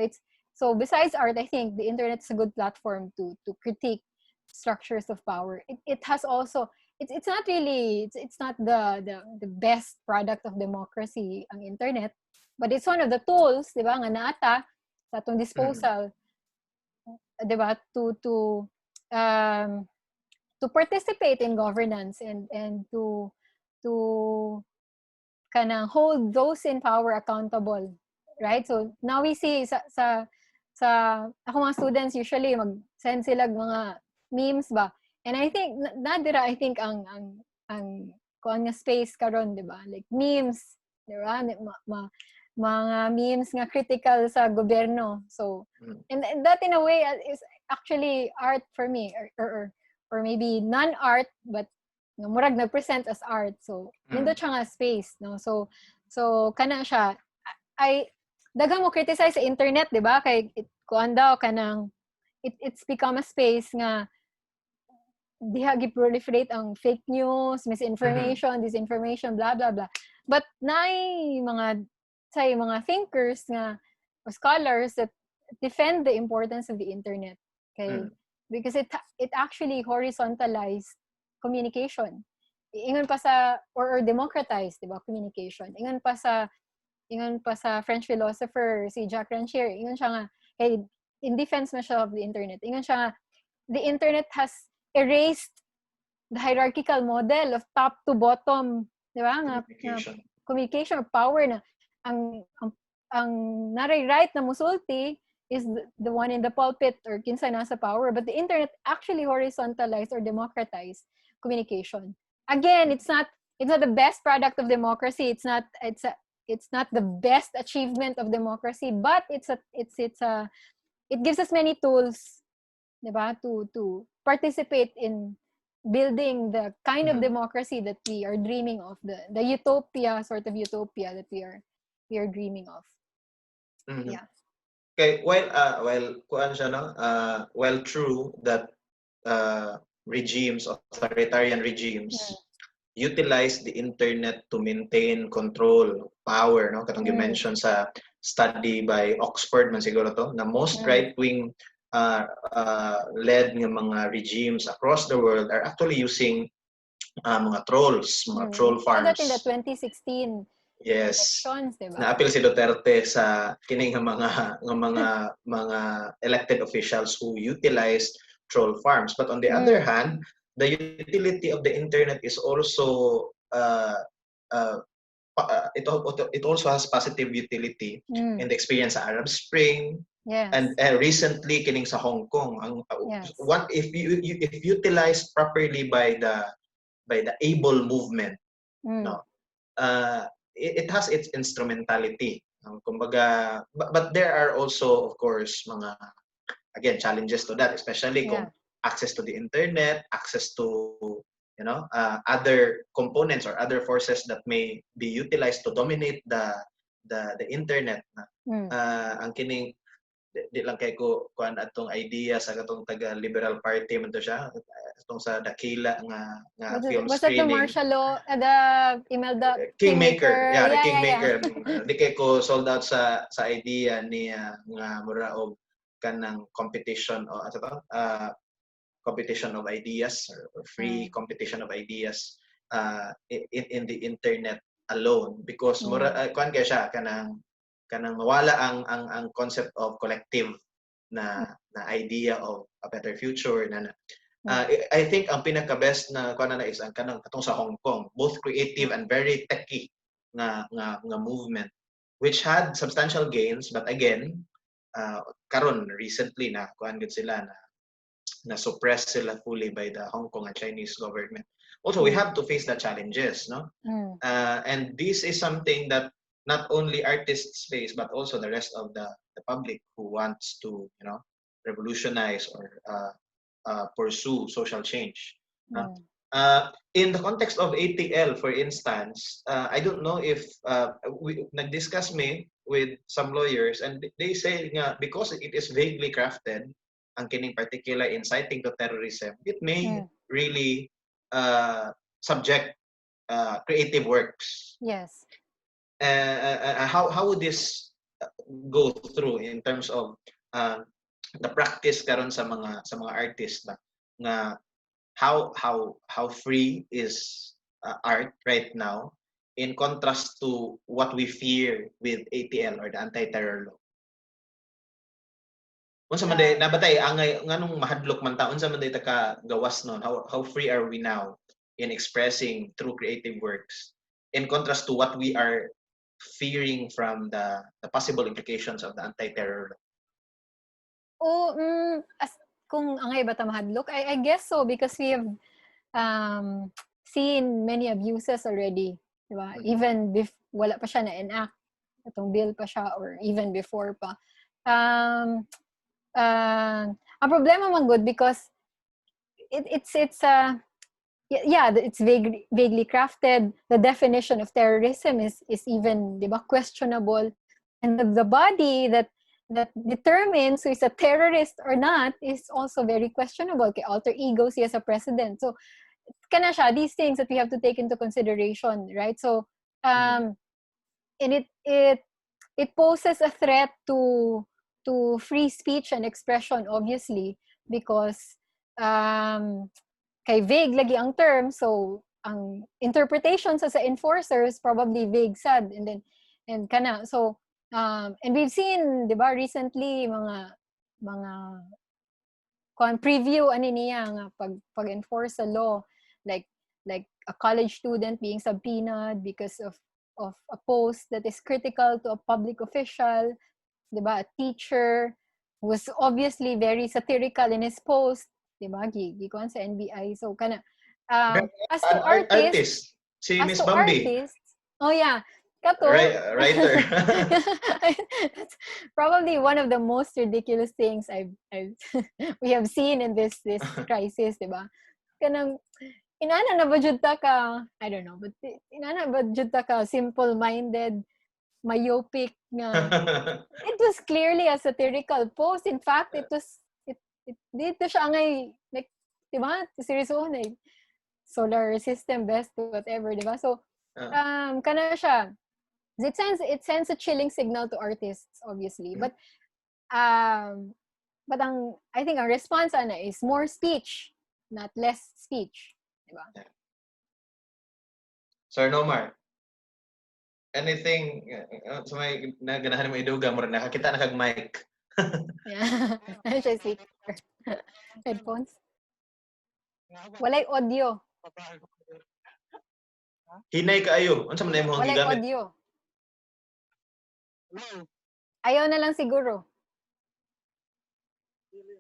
So besides art, I think the internet is a good platform to critique structures of power. It has also, it's not really, it's not the best product of democracy ang internet, but it's one of the tools, di ba, nga naata sa atong disposal, di ba, to participate in governance and to kanang hold those in power accountable, right? So now we see sa ako mga students usually mag-send sila mga memes ba, and I think nadira I think ang kuan nga space karon, di ba, like memes, di ba, mga memes nga critical sa gobyerno. So and that in a way is actually art for me, or maybe non-art but murag nag-present as art. So nindot siya nga space, no? So kana siya, daghang mo criticize sa internet, di ba? Kay kuan daw kanang it's become a space nga diha gi-proliferate ang fake news, misinformation, disinformation, blah blah blah. But naay mga thinkers nga or scholars that defend the importance of the internet. Okay? Because it actually horizontalized communication. Ingon pa sa or democratized, di ba, communication. Ingon pa sa French philosopher si Jacques Rancière, ingon siya nga hey, in defense na siya of the internet. Ingon siya nga the internet has erased the hierarchical model of top to bottom, di ba? Communication or power na ang naray right na musulti is the one in the pulpit or kinsa nasa power, but the internet actually horizontalized or democratized communication. Again, it's not the best product of democracy. It's not the best achievement of democracy, but it gives us many tools, diba, to participate in building the kind of democracy that we are dreaming of, the utopia, sort of utopia that we are dreaming of. Yeah. Okay, kuan siya no, while true that authoritarian regimes utilize the internet to maintain control, power, no? Katong you mentioned sa study by Oxford man siguro to, na most right-wing led ng mga regimes across the world are actually using mga trolls, mga troll farms. So that in the 2016 yes, elections, diba? Na-appeal si Duterte sa kining mga elected officials who utilized troll farms. But on the other hand, the utility of the internet is also it also has positive utility in the experience sa Arab Spring. Yes. And recently kining sa Hong Kong, what if utilized properly by the able movement, no, it has its instrumentality. Kumbaga, but there are also of course mga again challenges to that, especially kung access to the internet, access to other components or other forces that may be utilized to dominate the internet. Ang kining di lang kay ko kuan atong idea sa katong taga Liberal Party man to siya atong sa dakila nga film screening. Was it the martial law, the Imelda Kingmaker? Yeah, the Kingmaker. Di kay ko sold out sa idea niya nga mura og kanang competition o competition of ideas or free competition of ideas in the internet alone, because mura kuan kay siya kanang mawala ang concept of collective na idea of a better future I think ang pinaka best na kuan na is ang kanang katong sa Hong Kong, both creative and very techy nga movement which had substantial gains, but again karon recently na kuan gud sila na suppressed sila fully by the Hong Kong and Chinese government. Also, we have to face the challenges, no? And this is something that not only artists face, but also the rest of the public who wants to, revolutionize or pursue social change. In the context of ATL, for instance, I don't know if we nag-discuss me with some lawyers, and they say nga because it is vaguely crafted, ang kining particular inciting to terrorism, it may really subject creative works. Yes. How would this go through in terms of the practice karon sa mga artists nga how free is art right now in contrast to what we fear with ATL or the anti-terror law? Unsa man day nabatay angay nganong mahadlok man ta, unsa man day ta ka gawas non, how free are we now in expressing through creative works in contrast to what we are fearing from the possible implications of the anti-terror law? Kung angay ba ta mahadlok, I guess so, because we have seen many abuses already, diba? Even wala pa siya na enact, itong bill pa siya, or even before pa. Ang problema man good because it's vaguely crafted. The definition of terrorism is even, diba, questionable. And the body that determines who is a terrorist or not is also very questionable. Kay alter ego siya sa president. So, kana siya, these things that we have to take into consideration, right? So, and it poses a threat to free speech and expression, obviously, because kay vague lagi ang term, so ang interpretation sa enforcers probably vague sad, and kana, so and we've seen, di ba, recently mga preview ani niya nga pag-enforce sa law, like a college student being subpoenaed because of a post that is critical to a public official, di ba? A teacher was obviously very satirical in his post, di ba? Gikuan sa NBI. So kana as to artists, si Miss Bambi. Oh yeah, kato. Writer. That's probably one of the most ridiculous things we have seen in this crisis, di ba? Kanang inana na ba jud ta ka, I don't know, but inana ba jud ta ka simple-minded, myopic nga. It was clearly a satirical post. In fact, it dito siya ngay, like, di ba? Seryoso na solar system best, whatever, di ba? So, kana siya. It sends a chilling signal to artists, obviously. But I think ang response ana is more speech, not less speech. Diba? Yeah. Sir Nomar, anything sa may naganahan mo iduga mo rin nakakita na kag mic. Yeah. Ano siya speaker? Headphones? Walay audio. Hinay kaayo. Unsa man imong Walay gigamit? audio. Ayaw na lang siguro.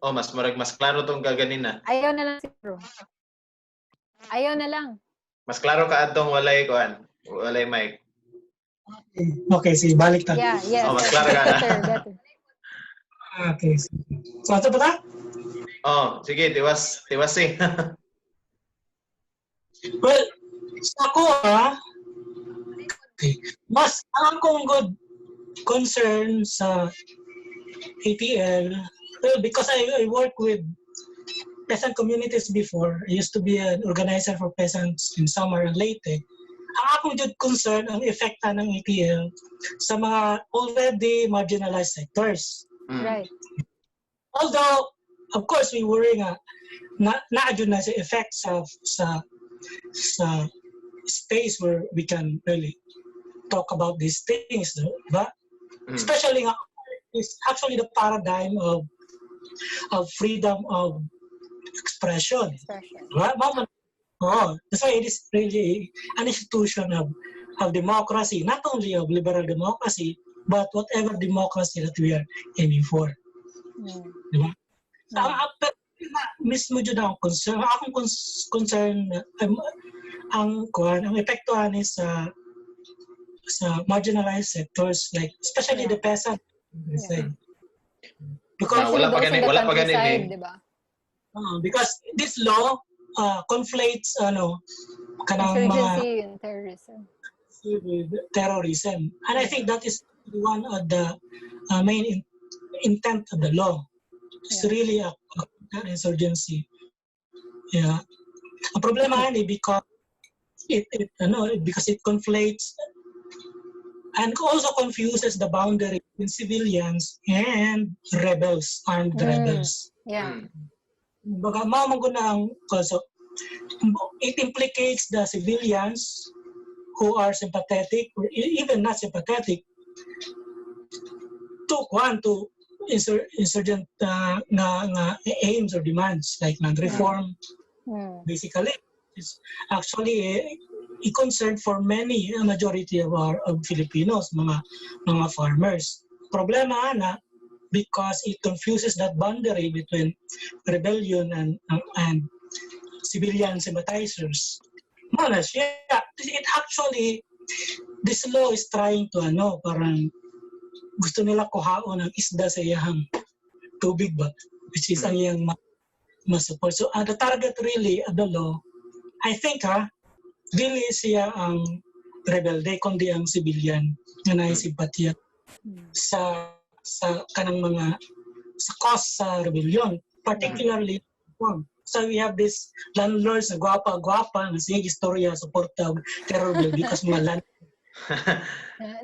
Oh, mas klaro tong gaganina. Ayaw na lang siguro. Ayaw na lang. Mas klaro ka adtong walay mic. Okay, sige, balik tayo. Yeah, yes. Oh, mas klaro ka na. Better. Okay. So, ito pa ta? Oh, sige, tiwas eh. Well, ako okay. Mas akong good concern sa ATL, well, because I work with peasant communities before. I used to be an organizer for peasants in Samar and Leyte. Ang akong good concern ang epekta ng ATL sa mga already marginalized sectors. Right. Although, of course, we worry nga na-adjun na sa effects of sa space where we can really talk about these things, diba? Especially nga, is actually the paradigm of freedom of expression. Diba? That's why it is really an institution of democracy, not only of liberal democracy, but whatever democracy that we are aiming for. Diba? Mismo dyan ang concern. Akong concern ang epektuhan is sa marginalized sectors, like especially the peasant. Because wala pa ganin. Diba? Because this law conflates kanang insurgency and terrorism. Terrorism, and I think that is one of the main intent of the law. It's really a insurgency. Yeah. Ang problema ni because it conflates and also confuses the boundary between civilians and rebels, armed rebels. Yeah. Baga also it implicates the civilians who are sympathetic or even not sympathetic to insurgent aims or demands like non-reform. Basically, it's actually a concern for a majority of Filipinos, mga farmers. Problema na because it confuses that boundary between rebellion and civilian sympathizers. It actually, this law is trying to parang gusto nila kuhaon ng isda sa iyang tubig ba, which is ang iyang ma-support. So the target really of the law, I think dili siya ang rebelde kundi ang civilian na naisimpatiya sa kanang mga sa cause sa rebellion, particularly so we have this landlords na gwapa-gwapa na sige istorya suporta terror because mga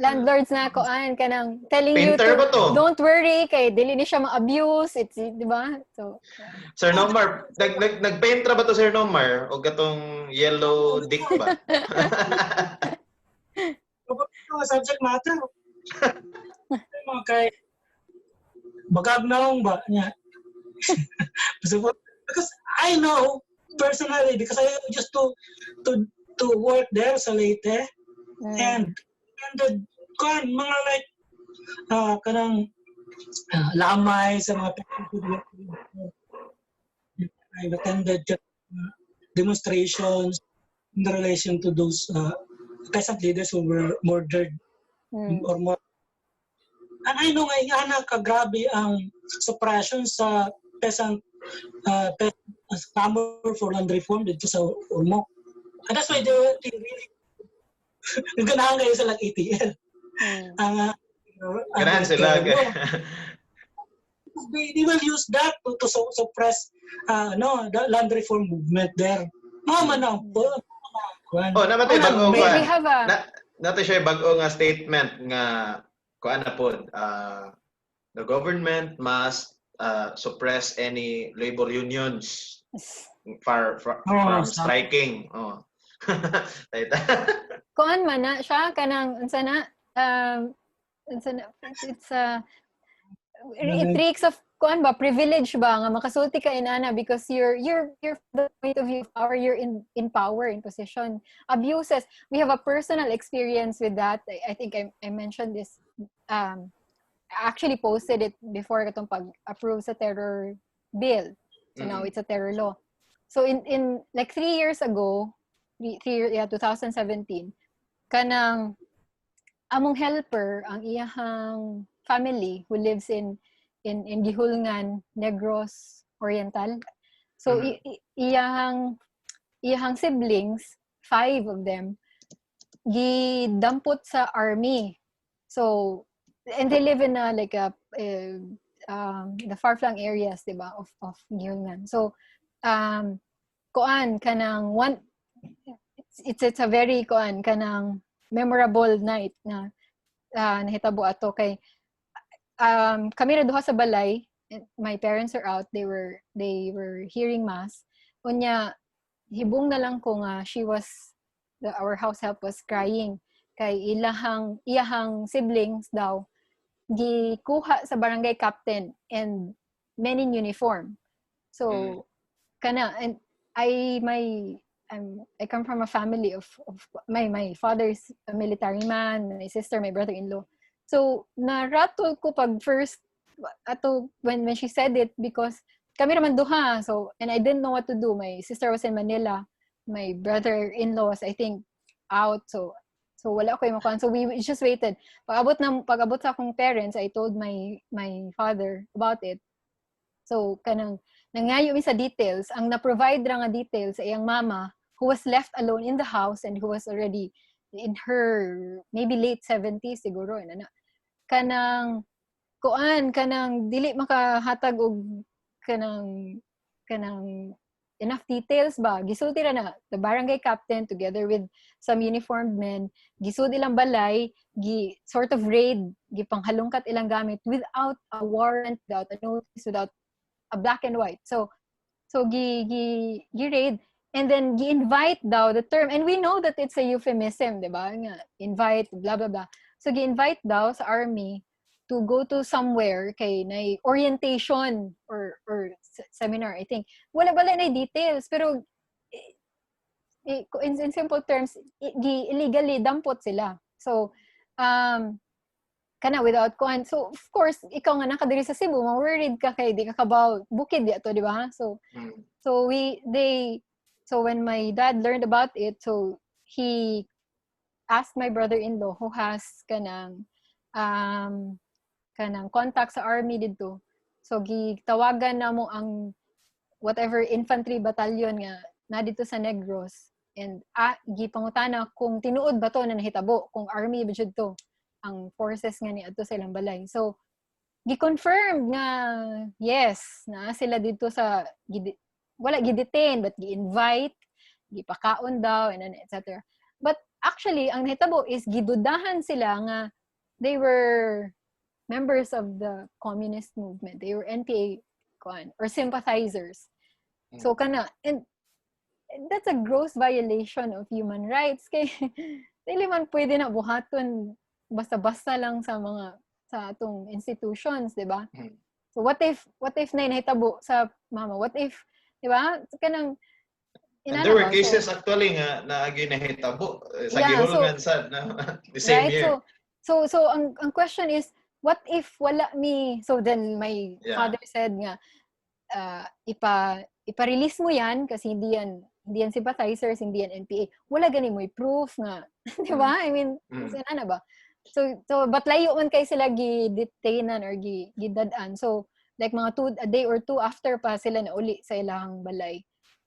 Landlords na kuan kanang telling Painter you ba to? don't worry kay dili ni siya ma-abuse, it's di ba? So Sir Nomar, nag-paint ra ba to Sir Nomar o katong yellow dick ba? subject matter mga kay bagag naong ba niya. Because I know personally because I used to work there sa Leyte and the mga like kanang lamay sa mga I've attended demonstrations in relation to those peasant leaders who were murdered or more. And I know nga kagrabe ang suppression sa peasant clamor for land reform dito sa Ormoc. And that's why they really ganahan kayo sa ATL. Ganahan sila. They will use that to suppress the land reform movement there. Mama na po. Namatay bago we have a nato siya bago nga statement nga kuan na pod the government must suppress any labor unions from striking. kuan man na siya kanang unsa na it's it reeks of kuan ba privilege ba nga makasulti ka inana because you're the point of view of power, you're in power, in position. Abuses, we have a personal experience with that. I think I mentioned this I actually posted it before katong pag-approve sa terror bill. So now it's a terror law. So in like 3 years ago, 2017, kanang among helper ang iyahang family who lives in Gihulngan, Negros Oriental. So iyahang siblings, 5 of them, gidampot sa army. So and they live in the far-flung areas, diba, of Gihulngan. So kuan kanang one it's a very kuan kanang memorable night na nahitabo ato kay kami ra duha sa balay, my parents are out, they were hearing mass. Unya hibong na lang ko nga our house help was crying kay iyahang siblings daw gikuha sa barangay captain and men in uniform. So kana and I come from a family of my father's a military man, my sister, my brother-in-law. So naratol ko pag first ato when she said it because kami naman duha. So and I didn't know what to do. My sister was in Manila, my brother-in-law was I think out. So wala ko yung makuha. So we just waited. Pag-abot sa akong parents, I told my father about it. So kanang nangayo mi sa details. Ang na-provide ra nga details sa iyang mama who was left alone in the house and who was already in her maybe late 70s siguro kanang dili makahatag og kanang enough details ba gisulti ra na the barangay captain together with some uniformed men gisud ilang balay sort of raid gipanghalungkat ilang gamit without a warrant, without a notice, without a black and white. So raid and then gi-invite daw the term, and we know that it's a euphemism, diba? Nga invite blah blah blah. So gi-invite daw sa army to go to somewhere kay na orientation or seminar, I think. Wala na details pero in simple terms illegally dampot sila. So kana without kuan. So of course ikaw nga nakadiri sa Cebu, ma-worried ka kay di ka kabaw bukid di ato, di ba? So when my dad learned about it, so he asked my brother-in-law who has kanang contact sa army dito. So gitawagan na mo ang whatever infantry battalion nga na dito sa Negros and gipangutana kung tinuod ba to na nahitabo, kung army ba jud to. ang forces nga ni adto sa ilang balay. So gi-confirm nga yes na sila dito sa wala gi-detain but gi-invite, gipakaon daw and etc. But actually ang nahitabo is gidudahan sila nga they were members of the communist movement. They were NPA or sympathizers. So kana and that's a gross violation of human rights kay dili man pwede na buhaton basta-basta lang sa mga sa atong institutions, di ba? So what if na nahitabo sa mama? What if, di ba? Kanang And there were cases actually nga na agi nahitabo sa gihulungan sad na the same right? year. So ang question is, what if wala mi, so then my father said nga ipa-release mo yan kasi hindi yan sympathizers, hindi yan NPA. Wala gani mo proof nga. Di ba? I mean, sana ba? So but layo man kay sila gi-detainan or gidadan. So like mga a day or two after pa sila na uli sa ilang balay.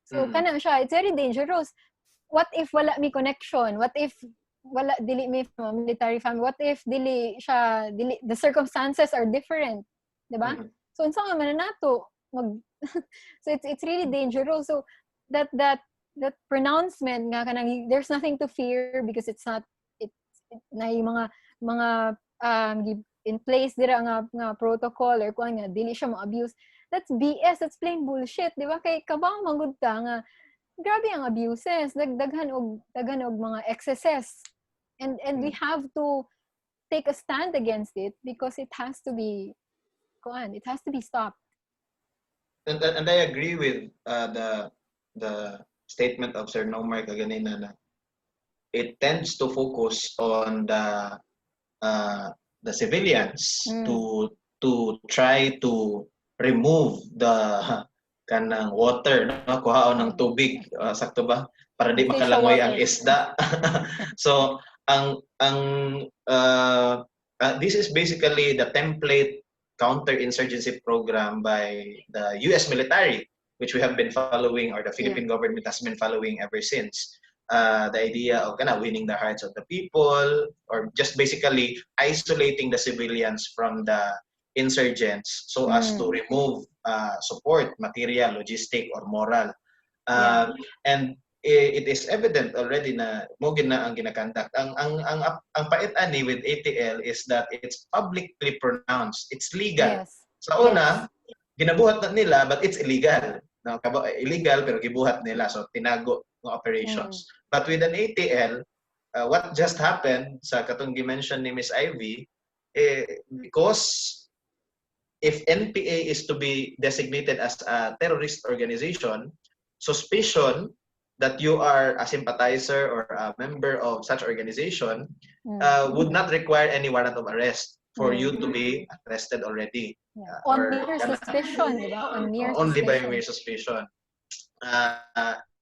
So kana siya, it's very dangerous. What if wala mi connection? What if wala dili mi military family? What if dili the circumstances are different, 'di ba? So unsa nga man nato so it's really dangerous. So that pronouncement nga kanang there's nothing to fear because it's not na yung mga in place dira nga protocol or kuan nga dili siya ma-abuse. That's BS, that's plain bullshit, di ba? Kay kabang manggud ta nga grabe ang abuses, daghan og mga excesses. And we have to take a stand against it because it has to be stopped. And I agree with the statement of Sir Nomar kaganina na it tends to focus on the civilians to try to remove the kanang water, no? Kuhaon ng tubig, sakto ba? Para di makalangoy ang isda. So this is basically the template counterinsurgency program by the US military, which we have been following, or the Philippine government has been following ever since. The idea of winning the hearts of the people, or just basically isolating the civilians from the insurgents so as to remove support, material, logistic, or moral. And it is evident already na mo na ang ginakandak. Ang pait ani with ATL is that it's publicly pronounced. It's legal. Sa una, ginabuhat na nila but it's illegal. No, illegal pero gibuhat nila, so tinago ng operations. But with an ATL, what just happened sa katong gi-mention ni Miss Ivy, because if NPA is to be designated as a terrorist organization, suspicion that you are a sympathizer or a member of such organization would not require any warrant of arrest for you to be arrested already. On mere suspicion, di ba? On mere only suspicion. by mere suspicion.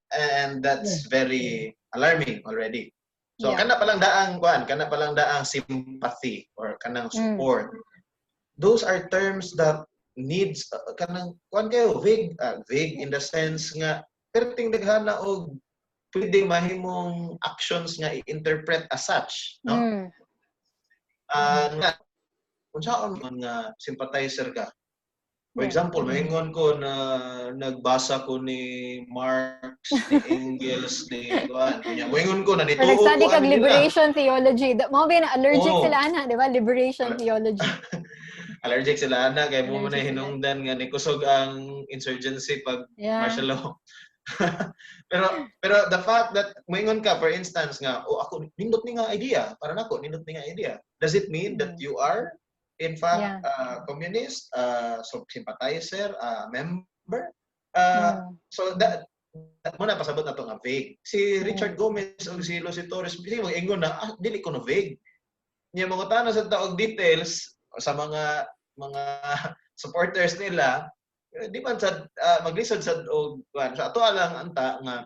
And that's very alarming already. So kana palang daang sympathy or kanang support. Those are terms that needs kanang vague in the sense nga perting daghana og pwedeng mahimong actions nga i-interpret as such, no? Nga unsaon man nga sympathizer ka. For example, maingon ko na nagbasa ko ni Marx, ni Engels, ni Juan. Maingon ko na nituo ko nag-study kag liberation theology. Mo ba na allergic sila ana, di ba? Liberation theology. Allergic sila ana kay mo na hinungdan nga ni kusog ang insurgency pag martial law. pero the fact that maingon ka, for instance nga, ako nindot ni nga idea, para nako nindot ni nga idea. Does it mean that you are in fact communist, so sympathizer, member? So that muna pasabot na to nga vague. Si Richard Gomez o si Lucy Torres, kasi mag-ingon na, dili ko na vague. Niya mga tanong sa taog details sa mga supporters nila, di man sa maglisod sa sa ato lang anta nga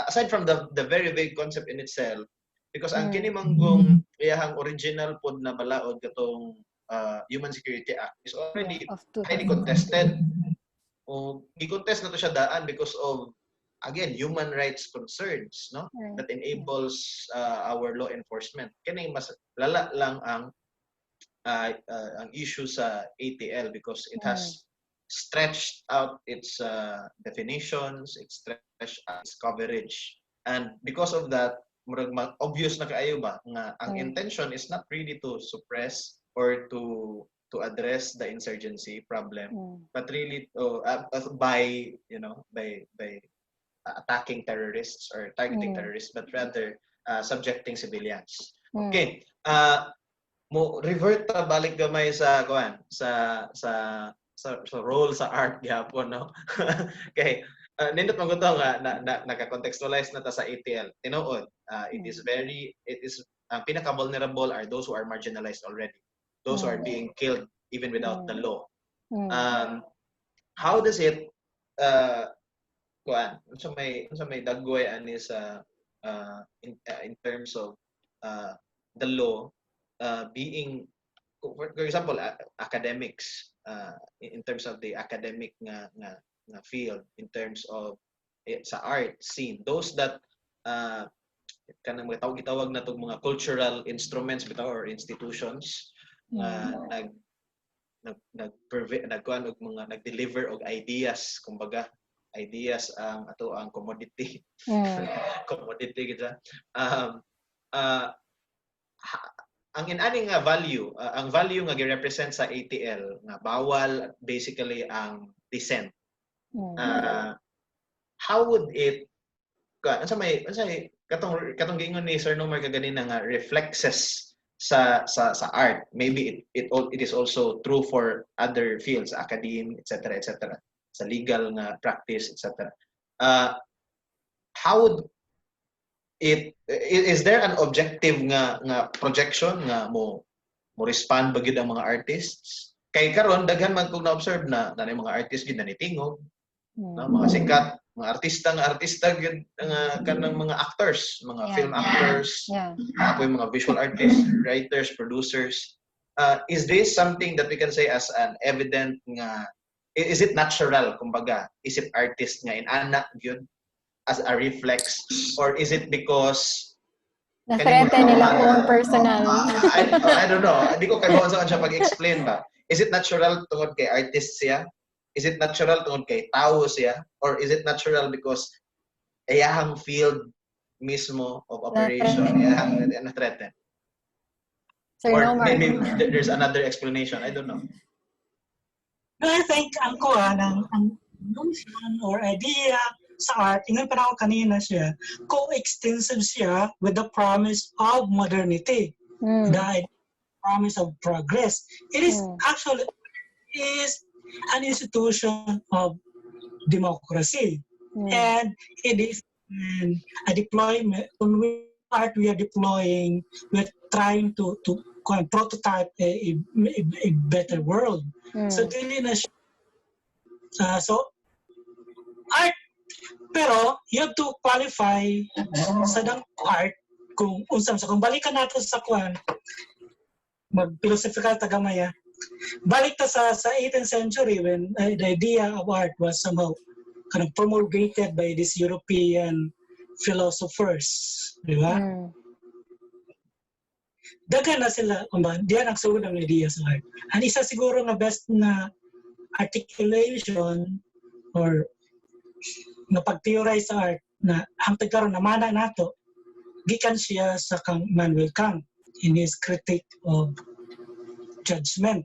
aside from the very vague concept in itself, because ang kini manggong iyahang original pod na balaod katong Human Security Act is already highly contested. O gi-contest na to siya daan because of again human rights concerns, no? That enables our law enforcement. Kini mas lala lang ang ang issue sa ATL because it has stretched out its definitions, it stretched out its coverage. And because of that, obvious na kaayo ba nga ang intention is not really to suppress or to address the insurgency problem, but really by attacking terrorists or targeting terrorists, but rather subjecting civilians. Okay. Mo revert ta balik gamay sa kuan sa role sa art gyapon, no. Okay, nindot man gud nga naka-contextualize na ta sa ATL. Tinuod, it is pinaka-vulnerable are those who are marginalized already, those who are being killed even without the law. How does it kuan unsa may dagway ani sa in terms of the law being, for example, academics, in terms of the academic nga field, in terms of sa art scene, those that kanang gitawag na tong mga cultural instruments bitaw or institutions nagkuan og mga nag-deliver og ideas, kumbaga ideas ang ato ang commodity commodity kita ang inani nga value, ang value nga gi-represent sa ATL nga bawal basically ang dissent. How would it unsa may katong giingon ni Sir Nomer kaganina nga reflexes sa art, maybe it is also true for other fields, academe, etc., sa legal nga practice, etc. How would is there an objective nga projection nga mo respond ba gyud ang mga artists? Kay karon daghan man kog na-observe na mga artists gyud na nitingog, mga sikat, mga artista gyud nga kanang mga actors, mga film actors, apoy mga visual artists, writers, producers. Is this something that we can say as an evident nga is it natural, kumbaga, is it artist nga inana gyud as a reflex, or is it because na-threaten nila own personal? I don't know. Hindi ko kaya saan siya pag-explain ba. Is it natural tungod kay artist siya? Is it natural tungod kay tao siya? Or is it natural because ayahang field mismo of operation ayahang na-threaten? Sir Or Nomer. maybe there's another explanation. I don't know. I think ang notion or idea sa art, ingon pa ako kanina siya, co-extensive siya with the promise of modernity, the promise of progress. It is actually an institution of democracy, and it is a deployment. On art we are deploying, we're trying to prototype a better world. So dili na siya. So art, pero you have to qualify sa dang art kung unsam sa kung balikan nato sa kwan mag-philosophical tagamaya, balik ta sa 18th century when the idea of art was somehow kind of promulgated by these European philosophers, di ba? Dagan na sila kumbaga diyan ang sugod ang idea sa art. Ang isa siguro nga best na articulation or na pag-theorize sa art na hangtod karon namana nato gikan siya sa kang Immanuel Kant in his critique of judgment.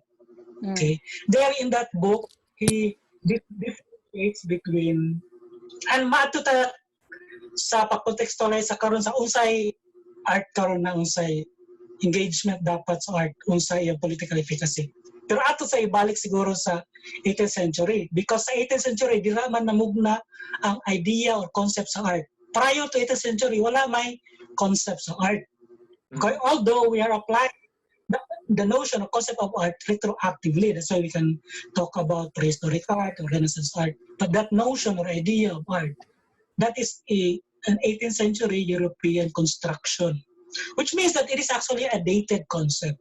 Okay, there in that book he differentiates between and maato ta sa pag-contextualize sa karon sa unsay art karon na unsay engagement dapat sa art, unsay yung political efficacy. Pero ato sa ibalik siguro sa 18th century because sa 18th century di man namugna ang idea or concept sa art. Prior to 18th century wala may concept sa art. Okay? Although we are applying the notion of concept of art retroactively, that's why we can talk about prehistoric art or Renaissance art. But that notion or idea of art, that is an 18th century European construction, which means that it is actually a dated concept.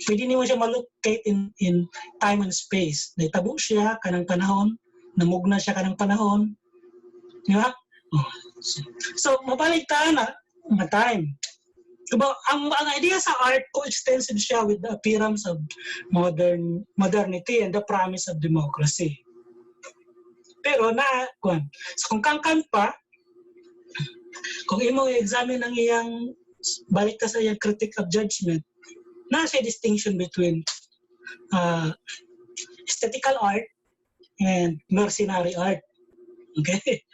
Pwede niyo siya malocate in time and space. Naitabo siya kanang panahon, namugna siya kanang panahon. Di ba? So, mabalik tayo na time. Diba, ang idea sa art, coextensive siya with the appearance of modernity and the promise of democracy. Pero so kung kangkan pa, kung imo i-examine ang iyang, balik ka sa iyang critique of judgment, siya distinction between aesthetical art and mercenary art. Okay?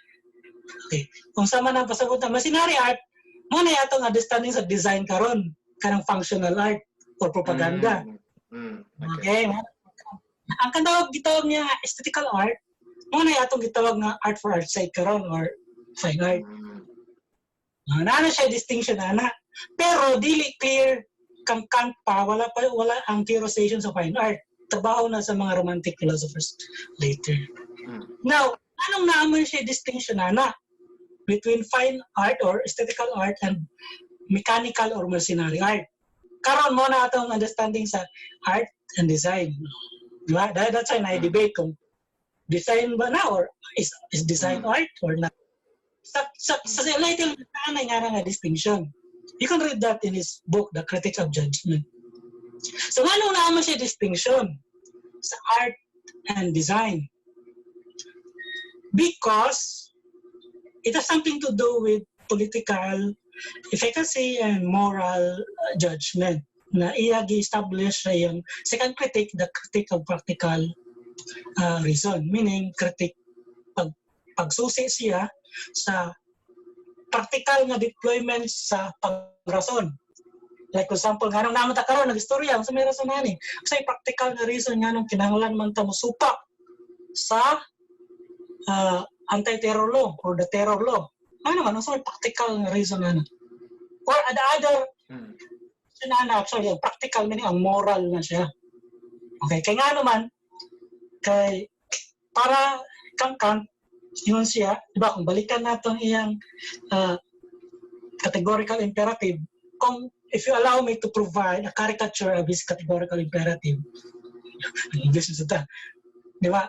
Okay. Kung sama na pasagot na mercenary art, muna atong understanding sa design karon kanang functional art or propaganda. Okay. Ang kanawag gitawag niya aesthetical art, muna atong gitawag nga art for art sake karon or fine art. Naana siya distinction ana. Pero dili clear kang Kant pa, wala ang theorization sa fine art. Trabaho na sa mga romantic philosophers later. Now, anong naaman siya distinction ana between fine art or aesthetical art and mechanical or mercenary art? Karon mo na atong understanding sa art and design. Diba? That's why na-debate kung design ba na or is design art or not. Sa little nga distinction. You can read that in his book, The Critique of Judgment. So ano naman siya distinction sa art and design? Because it has something to do with political efficacy and moral judgment na iya gi-establish sa yung second critique, the critique of practical reason. Meaning, critique, pagsusi siya sa practical nga deployment sa pagrason. Like for example, nga nung naman ta karon nag-istorya, sa may rason ani. Kasi practical nga reason nga nung kinahanglan man ta mosupak sa anti-terror law or the terror law. Ano naman, so practical reason na. Or the other, actually, practical meaning ang moral na siya. Okay, kaya nga naman, para kang Kant, yun siya, diba, kung balikan natin iyang categorical imperative, if you allow me to provide a caricature of his categorical imperative, this is that, diba,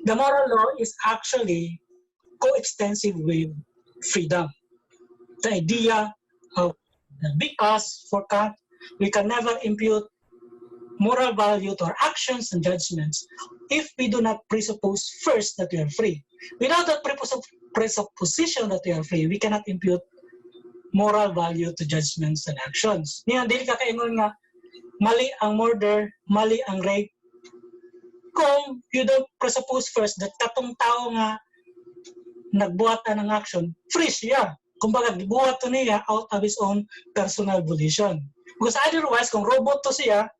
the moral law is actually coextensive with freedom. The idea of, because for Kant, we can never impute moral value to our actions and judgments if we do not presuppose first that we are free. Without that presupposition that we are free, we cannot impute moral value to judgments and actions. Ngayon, dili ka kaingon nga, mali ang murder, mali ang rape, kung you don't presuppose first that katong tao nga nagbuhat ng action, free siya. Kumbaga, gibuhat to niya out of his own personal volition. Because otherwise, kung robot to siya,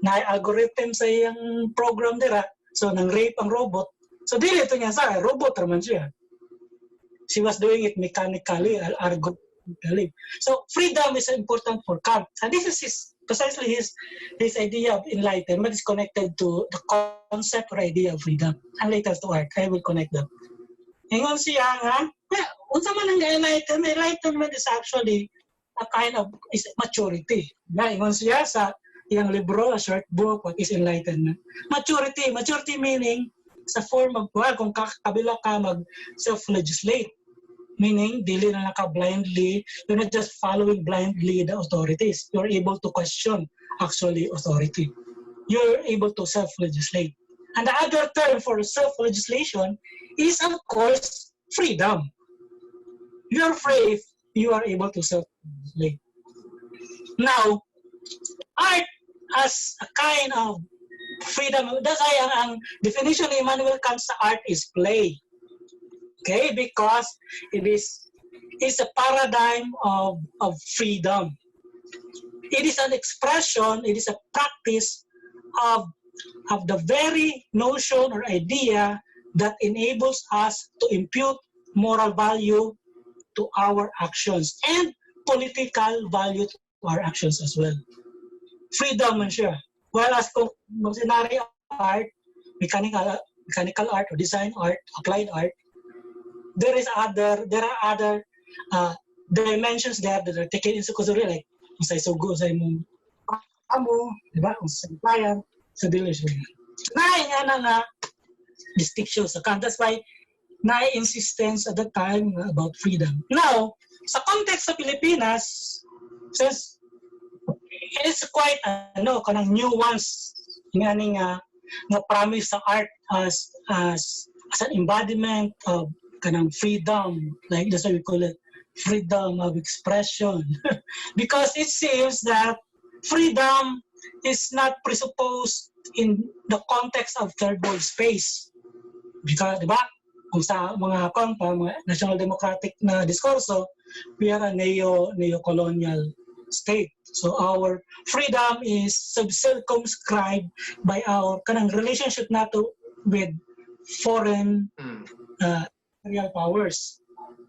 na algorithm sa iyang program dira, so nang rape ang robot, so dili ito niya sa robot naman siya. She was doing it mechanically, algorithmically. So freedom is important for Kant. And this is precisely his idea of enlightenment is connected to the concept or idea of freedom. And later to art, I will connect them. Ngayon siya nga, unsa man ang enlightenment is actually a kind of is maturity. Ngayon siya sa iyang libro, a short book, what is enlightenment. Maturity meaning sa form of, kung kabila ka mag-self-legislate, meaning dili na naka-blindly, you're not just following blindly the authorities. You're able to question actually authority. You're able to self-legislate. And the other term for self-legislation is, of course, freedom. You're free if you are able to self-legislate. Now, art as a kind of freedom, that's why ang definition ni Immanuel Kant sa art is play. Okay, because it's a paradigm of freedom. It is an expression, it is a practice of the very notion or idea that enables us to impute moral value to our actions and political value to our actions as well. Freedom man siya. Whereas kung mercenary art, mechanical art or design art, applied art, there are other dimensions there that are taken into consideration, like kung sa'y sugo, sa'y mong amo, di ba? Kung sa'y bayan, sa dealership. Nga nga distinction sa Kant. That's why na-insistence at that time about freedom. Now, sa context sa Pilipinas, Since it's quite kanang nuance nga promise sa art as an embodiment of kanang freedom, like that's what we call it, freedom of expression. Because it seems that freedom is not presupposed in the context of third world space. Because, di ba, kung sa mga mga national democratic na diskurso, we are a neo-colonial state. So our freedom is circumscribed by our kanang relationship nato with foreign imperial powers.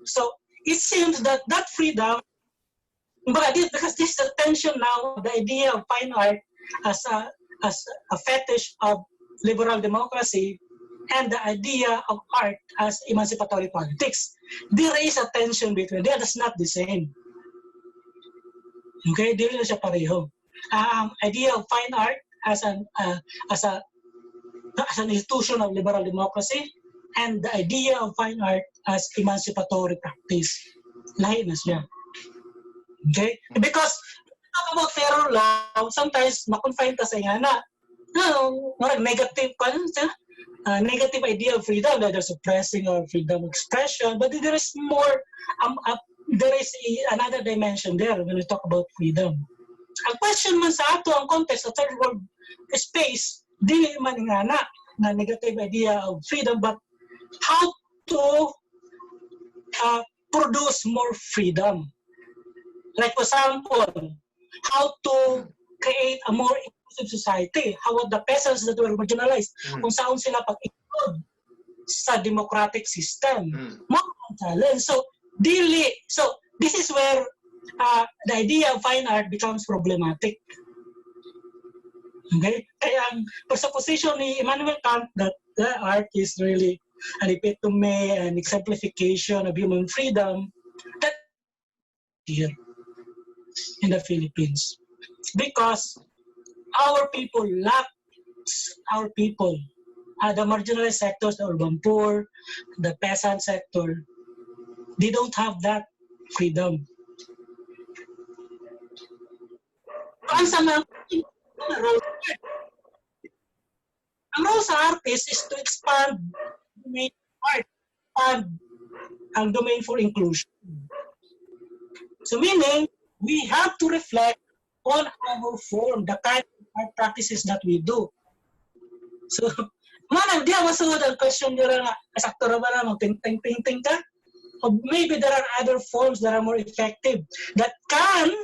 So it seems that freedom, because this is the tension now, the idea of fine art as a fetish of liberal democracy and the idea of art as emancipatory politics. There is a tension between them. That's not the same. Okay, dili na siya pareho. Idea of fine art as an institution of liberal democracy and the idea of fine art as emancipatory practice. Lahi na siya. Okay? Because talk about terror law, sometimes makonfine ka sa ingana. Negative negative idea of freedom, that they're suppressing our freedom of expression, but there is more, there is another dimension there when we talk about freedom. Ang question man sa ato, ang context of third world space, di man ingana na negative idea of freedom, but how to produce more freedom. Like for example, how to create a more inclusive society. How would the peasants that were marginalized, kung saan sila pag-include sa democratic system. More challenge. So this is where the idea of fine art becomes problematic. Okay? Kaya ang presupposition ni Immanuel Kant that the art is really an epitome, an exemplification of human freedom, that here in the Philippines. Because our people the marginalized sectors, the urban poor, the peasant sector, they don't have that freedom. Ang role sa artist is to expand domain art, expand ang domain for inclusion. So meaning, we have to reflect on our form, the kind of art practices that we do. So, di masunod ang question nila nga, as actor ba na, mag-painting ka? Or maybe there are other forms that are more effective that can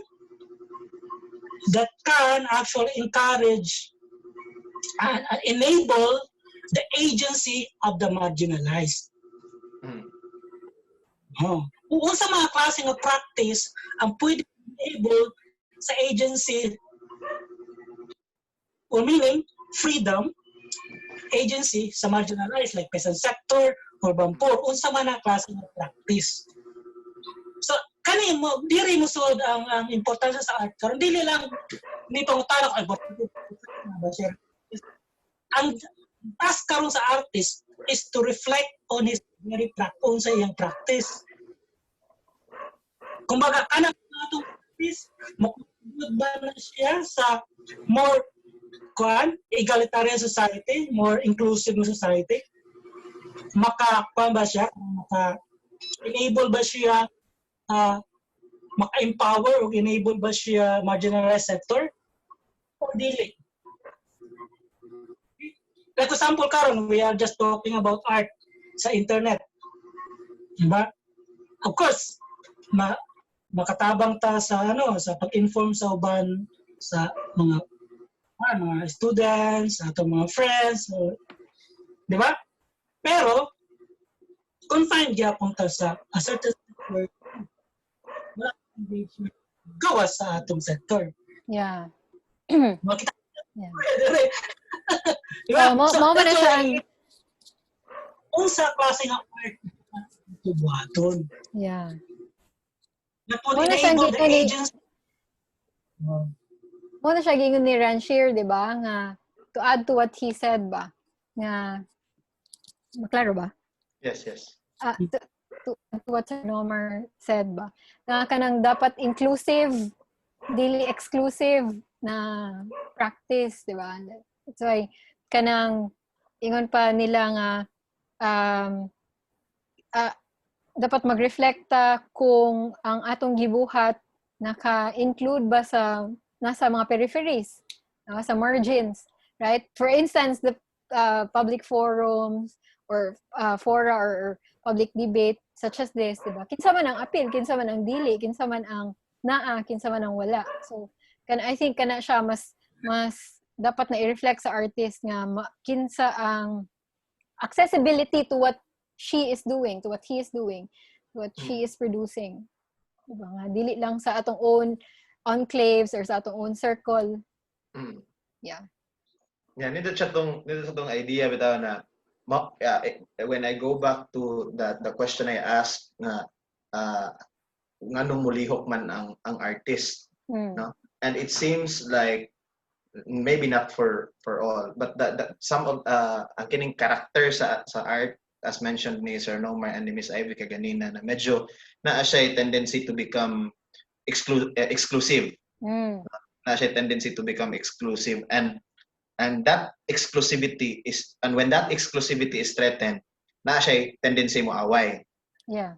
actually encourage and enable the agency of the marginalized. Kung sa mga klaseng of practice ang pwede enable sa agency, or meaning freedom, agency sa marginalized like peasant sector, urban poor, unsa man ang klaseng of practice. So kani mo diri mo sud ang importansya sa art karon dili lang ni pangutana ko ang task karon sa artist is to reflect on his very practice sa iyang practice. Kumbaga kanang atong practice mo ba na siya sa more egalitarian society, more inclusive society? Maka-enable ba siya maka-empower o enable ba siya marginalized sector? O dili? Like example karon, we are just talking about art sa internet. Diba? Of course, makatabang ta sa sa pag-inform sa uban sa mga students, ato mga friends, di ba? Pero confined gyapon ta sa a certain sector, wala engagement gawas sa atong sector. Yeah. Makita Yeah. diba? Mo na siya. Kung sa klase ng art ito buhaton. Yeah. Mo na siya the agency. Mo na siya gingon ni Ranshir, di ba? Nga, to add to what he said ba? Nga, maklaro ba? Yes. To what Sir Nomar said ba? Nga kanang dapat inclusive dili exclusive na practice, di ba? That's why kanang ingon pa nila nga dapat magreflekta kung ang atong gibuhat naka-include ba sa nasa mga peripheries, sa margins, right? For instance, the public forums or fora or public debate such as this, diba? Kinsa man ang appeal, kinsa man ang dili, kinsa man ang naa, kinsa man ang wala. So, I think kana siya mas dapat na i-reflect sa artist nga kinsa ang accessibility to what she is doing, to what he is doing, to what she is producing. Diba nga? Dili lang sa atong own enclaves or sa atong own circle. Yeah. Yeah, nito sa tong idea bitaw na when I go back to the question I asked na nganong mulihok man ang artist, no? And it seems like maybe not for all, but some of ang kining character sa art, as mentioned ni Sir Nomar and ni Miss Ivy kaganina, na medyo naa siya tendency to become exclusive. Na siya tendency to become exclusive, and that exclusivity is, and when that exclusivity is threatened, naa siya tendency mo away. Yeah.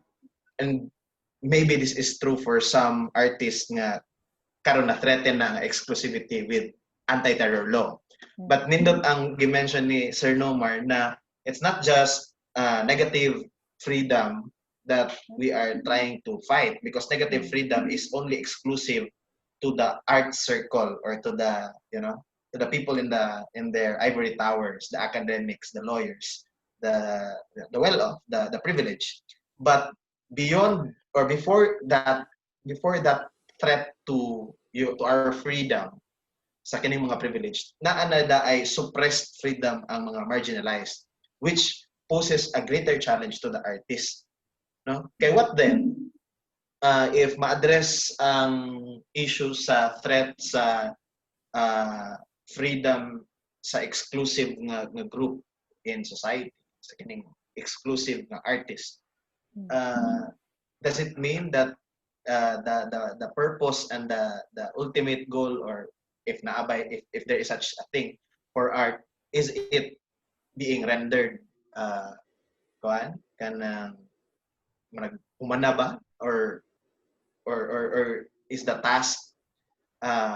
And maybe this is true for some artists nga karon na threaten na exclusivity with anti-terror law. But nindot ang gimension ni Sir Nomar na it's not just negative freedom that we are trying to fight, because negative freedom is only exclusive to the art circle or to the to the people in their ivory towers, the academics, the lawyers, the well-off, the privileged. But beyond or before that threat to our freedom sa kining mga privileged, naanada ay suppressed freedom ang mga marginalized, which poses a greater challenge to the artist, no? Kay what then if ma-address ang issue sa threat sa freedom sa exclusive nga group in society, sa kining exclusive nga artist, does it mean that the purpose and the ultimate goal, or if there is such a thing for art, is it being rendered kanang humana ba, or is the task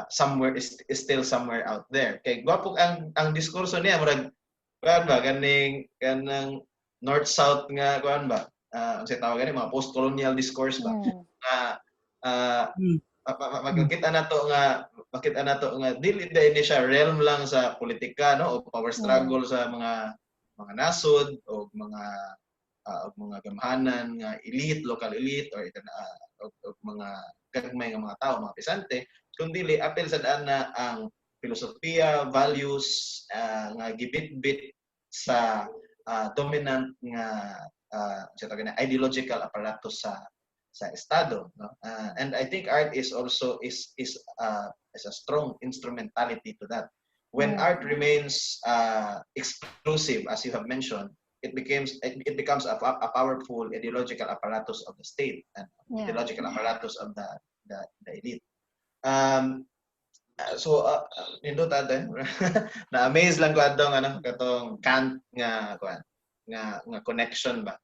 somewhere is still somewhere out there? Kay gwapo ang diskurso niya murag kuan ba kanang north south nga kuan ba, ang tawag mga post-colonial discourse ba, makita na to nga dili na siya realm lang sa politika, no, o power struggle sa mga nasod o mga gamhanan nga elite, local elite, or mga gagmay nga mga tao, mga pisante, kundi apil sa daan na ang filosofiya, values nga gibit-bit sa dominant nga ideological apparatus sa estado, no? And I think art is also is a strong instrumentality to that. When art remains exclusive, as you have mentioned, it becomes a powerful ideological apparatus of the state and ideological apparatus of the elite. So nindot ate na amaze lang ko adtong katong Kant nga connection ba.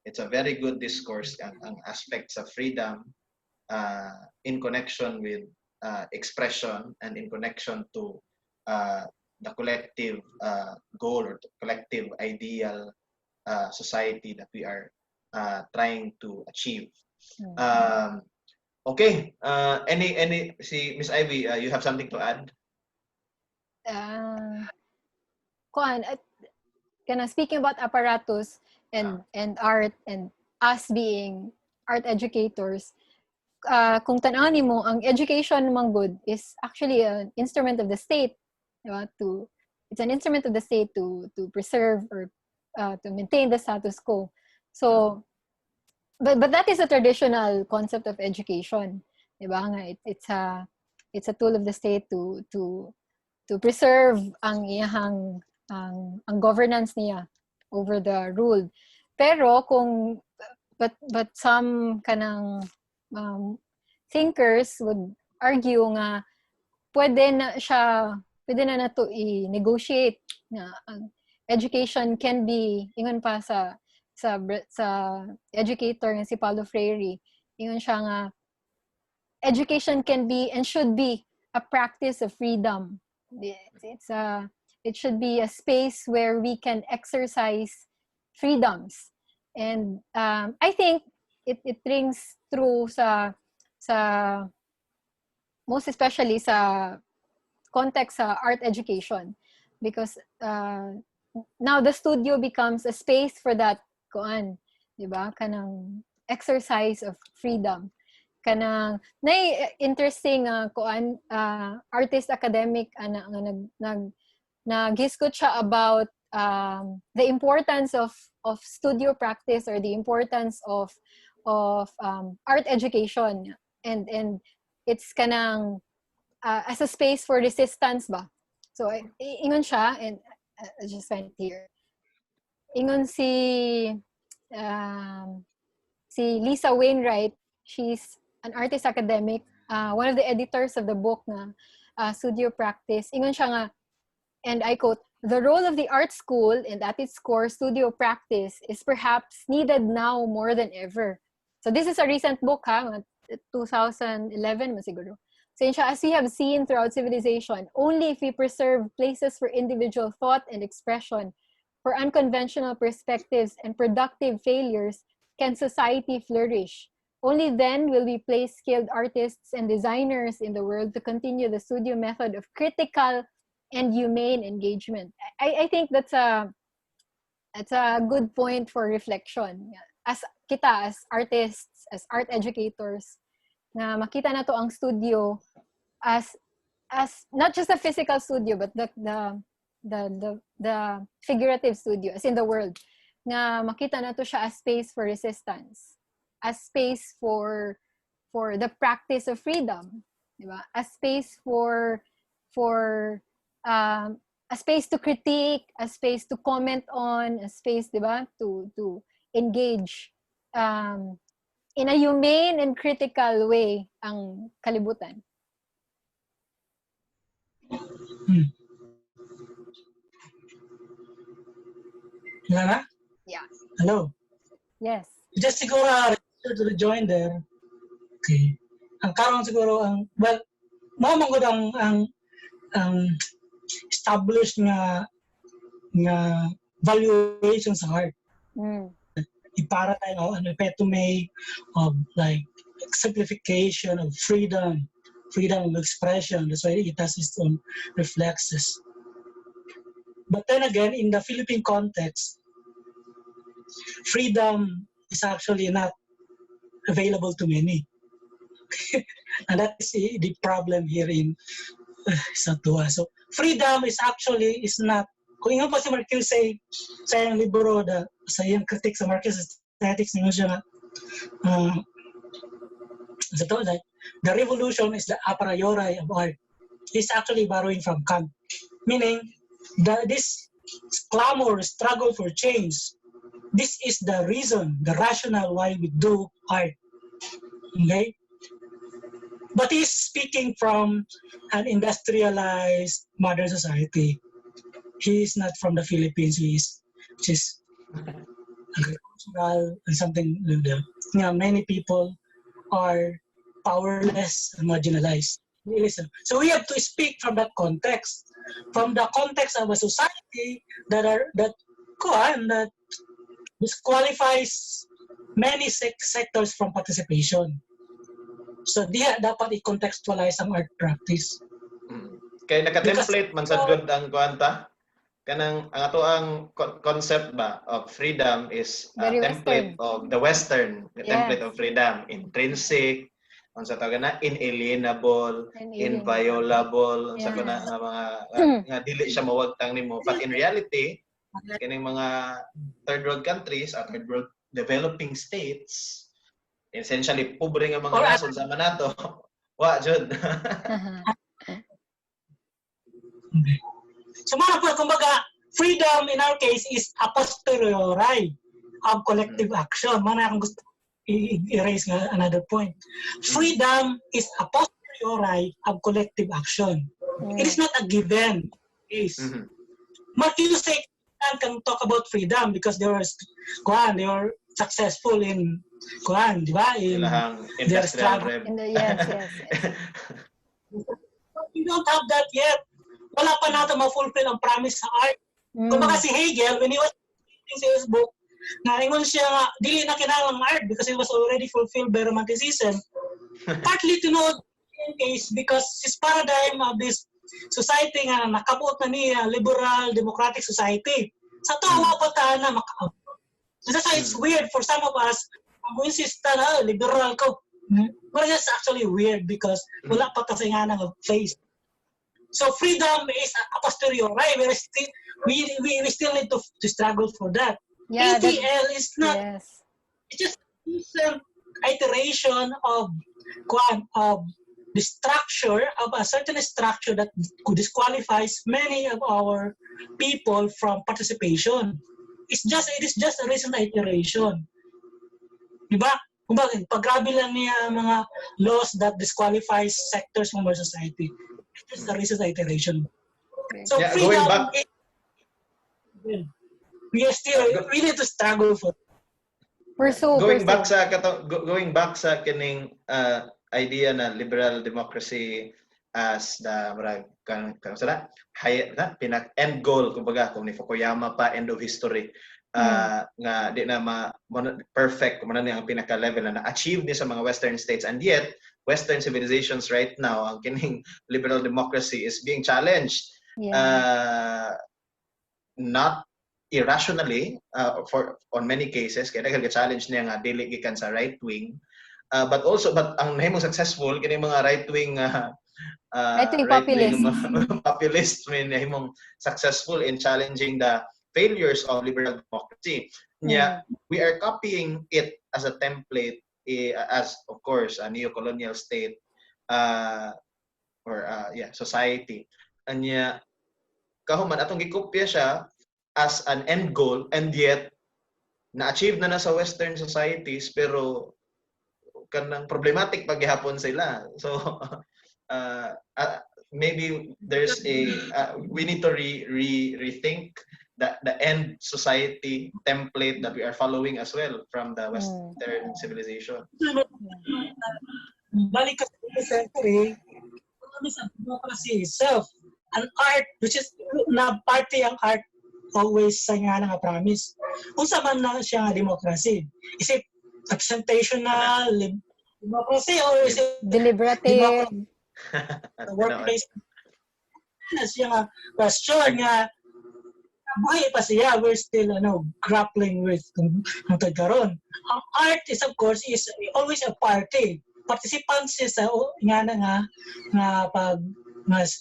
It's a very good discourse ang aspects of freedom in connection with expression and in connection to the collective goal or the collective ideal society that we are trying to achieve. Okay. Any si Miss Ivy, you have something to add? Speaking about apparatus and art and us being art educators, kung tanaw nimo, ang education mang good is actually an instrument of the state, diba? It's an instrument of the state to preserve or to maintain the status quo. So but that is a traditional concept of education, diba nga, it's a tool of the state to preserve ang iyang ang governance niya over the ruled. Pero kung but some kanang thinkers would argue nga pwede na nato i-negotiate na ang education can be, ingon pa sa educator nga si Paulo Freire, ingon siya nga education can be and should be a practice of freedom. It should be a space where we can exercise freedoms. And I think it rings true sa most especially sa context sa art education, because now the studio becomes a space for that diba, kanang exercise of freedom, kanang interesting artist academic naghiskot siya about the importance of studio practice, or the importance of art education, and it's kanang as a space for resistance ba. So ingon siya, and I just find it here. Ingon si Lisa Wainwright, she's an artist academic, one of the editors of the book na Studio Practice. Ingon siya nga, and I quote, "The role of the art school, and at its core, studio practice, is perhaps needed now more than ever." So this is a recent book, 2011 siguro. So siya, as we have seen throughout civilization, only if we preserve places for individual thought and expression, for unconventional perspectives and productive failures, can society flourish. Only then will we place skilled artists and designers in the world to continue the studio method of critical and humane engagement. I think that's a good point for reflection. As kita, as artists, as art educators, na makita na to ang studio as not just a physical studio, but the figurative studio, as in the world. Nga makita na to siya as space for resistance, as space for the practice of freedom, diba? As space for a space to critique, a space to comment on, a space, diba, to engage in a humane and critical way ang kalibutan. Lana? Yeah. Hello? Yes. Just siguro to rejoin there. Okay. Ang karon siguro mao man gud ang established nga valuation sa art. Para tayo epitome of like simplification of freedom of expression. That's why it has its own reflexes. But then again, in the Philippine context, freedom is actually not available to many. And that is the problem here in Santua. So freedom is not, kung yung pa si Marquez sa yung libro, sa yung critique sa Marquez aesthetics, niyo siya like, the revolution is the a priori of art. It's actually borrowing from Kant. Meaning, this clamor, struggle for change, this is the reason, the rationale why we do art. Okay? But he's speaking from an industrialized modern society. He is not from the Philippines. He's just agricultural and something like that. Many people are powerless and marginalized. So we have to speak from that context, from the context of a society that disqualifies many sectors from participation. So dapat i-contextualize ang art practice. Kaya naka-template man sa good ang kuanta. Kanang ang ato ang concept ba of freedom is a template of the Western, the template of freedom, intrinsic, unsa tawag na, inalienable, inviolable, unsa na mga dili siya mawagtang nimo. But in reality, kining mga third world countries at third world developing states, essentially pobre nga mga nasod sa manato. Wa jud. So kumbaga, freedom in our case is a posteriori of collective action. Mana akong gusto erase another point. Freedom is a posteriori of collective action. It is not a given case. Marcus can talk about freedom because they were successful in di ba? In Ilahang their industrial struggle. rev. Yes. We don't have that yet. Wala pa natin ma-fulfill ang promise sa art. Kumbaga si Hegel, when he was writing sa his book, naingon siya nga, dili na kinalang art because it was already fulfilled by Romanticism. Partly to know case because his paradigm of this society nga nakabuot na niya, liberal, democratic society. Sa to, pa ta na makaabot. That's why it's weird for some of us, kung insist na, liberal ko. But that's actually weird because wala pa ta sa nga ng face. So freedom is a posteriori. We still need to struggle for that. Yeah, ATL is not. Yes. It's just an iteration of the structure of a certain structure that disqualifies many of our people from participation. It is just a recent iteration. Diba? Kumbaga, pag-grabe lang niya mga laws that disqualifies sectors from our society. It's just a recent iteration. So Yeah, freedom, going back, we need to struggle for. Going back sa kining idea na liberal democracy as the pinak end goal kumbaga kung ni Fukuyama pa end of history nga di na perfect kung ano ang pinaka level na achieve ni sa mga western states, and yet western civilizations right now ang kining liberal democracy is being challenged, not irrationally on many cases kaya nag-challenge niya nga dili gikan sa right wing, but ang nahimong successful kini mga right wing populist nahimong successful in challenging the failures of liberal democracy. We are copying it as a template as of course a neo-colonial state society, anya kahuman atong gikopya siya as an end goal, and yet na-achieve na sa Western societies pero kanang problematic paghihapon sila. So maybe there's we need to rethink the end society template that we are following as well from the Western civilization. Balik ka sa century, sa democracy itself, an art which is na party ang art always sa nga nga promise. Unsa man na siya nga democracy? Is it representational democracy or is it deliberative? Workplace? Na siya nga question nga buhay pa siya, we're still grappling with ang karon. Ang art is of course is always a party. Participants sa nga pag nga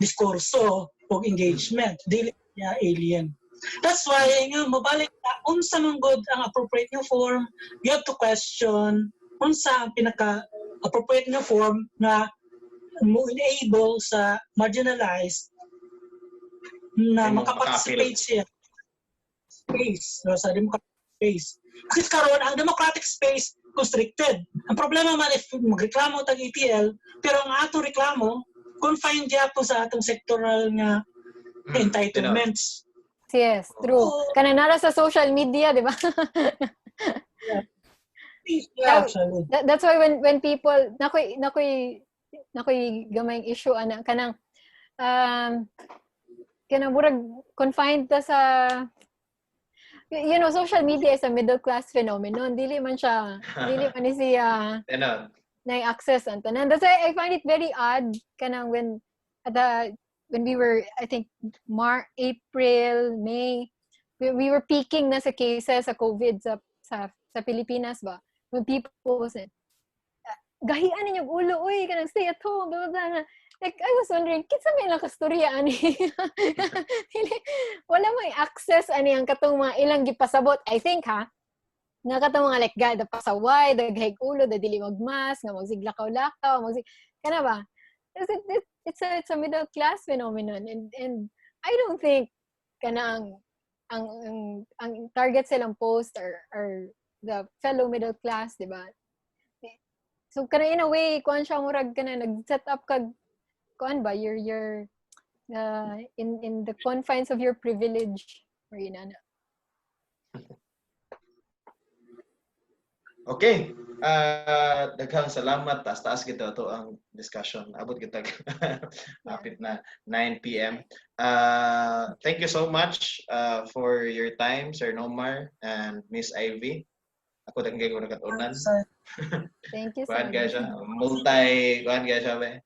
diskurso o engagement, dili niya alien. That's why mabalik na unsa man good ang appropriate nga form, you have to question unsa ang pinaka appropriate nga form na mo enable sa marginalized na makaparticipate siya space sa democratic space. Kasi karon ang democratic space constricted. Ang problema man if magreklamo tag ETL pero ang ato reklamo confined diya po sa atong sectoral nga entitlements. Yes, true. Kana nara sa social media, di ba? Yeah, actually. That's why when people nakoy gamayng issue ana kanang murag confined ta sa social media is a middle class phenomenon. Dili man ni siya na access ang tanan. That's why I find it very odd kanang when we were, I think, April, May, we were peaking na sa cases sa COVID sa Pilipinas ba? When people said, gahian ninyong ulo, uy, kanang stay at home, blah, blah, blah. Like, I was wondering, kinsa may lang kastorya, ani? Wala may access, ani, ang katong mga ilang gipasabot, I think, nga katong mga like, gada pasaway, daghig ulo, dadili magmas, nga magsiglakaw-lakaw, kana ba? It's a middle class phenomenon, and I don't think kanang ang target silang post are the fellow middle class, di ba? So kana in a way kuan siya murag kana nag-set up kag kuan ba your in the confines of your privilege or yun ana. Okay. Daghang salamat. Taas-taas kita to ang discussion. Abot kita hapit na 9 p.m. Thank you so much for your time, Sir Nomar and Miss Ivy. Ako dang ko nakatunan. Thank you so Kuan much. siya. Kuan siya ba?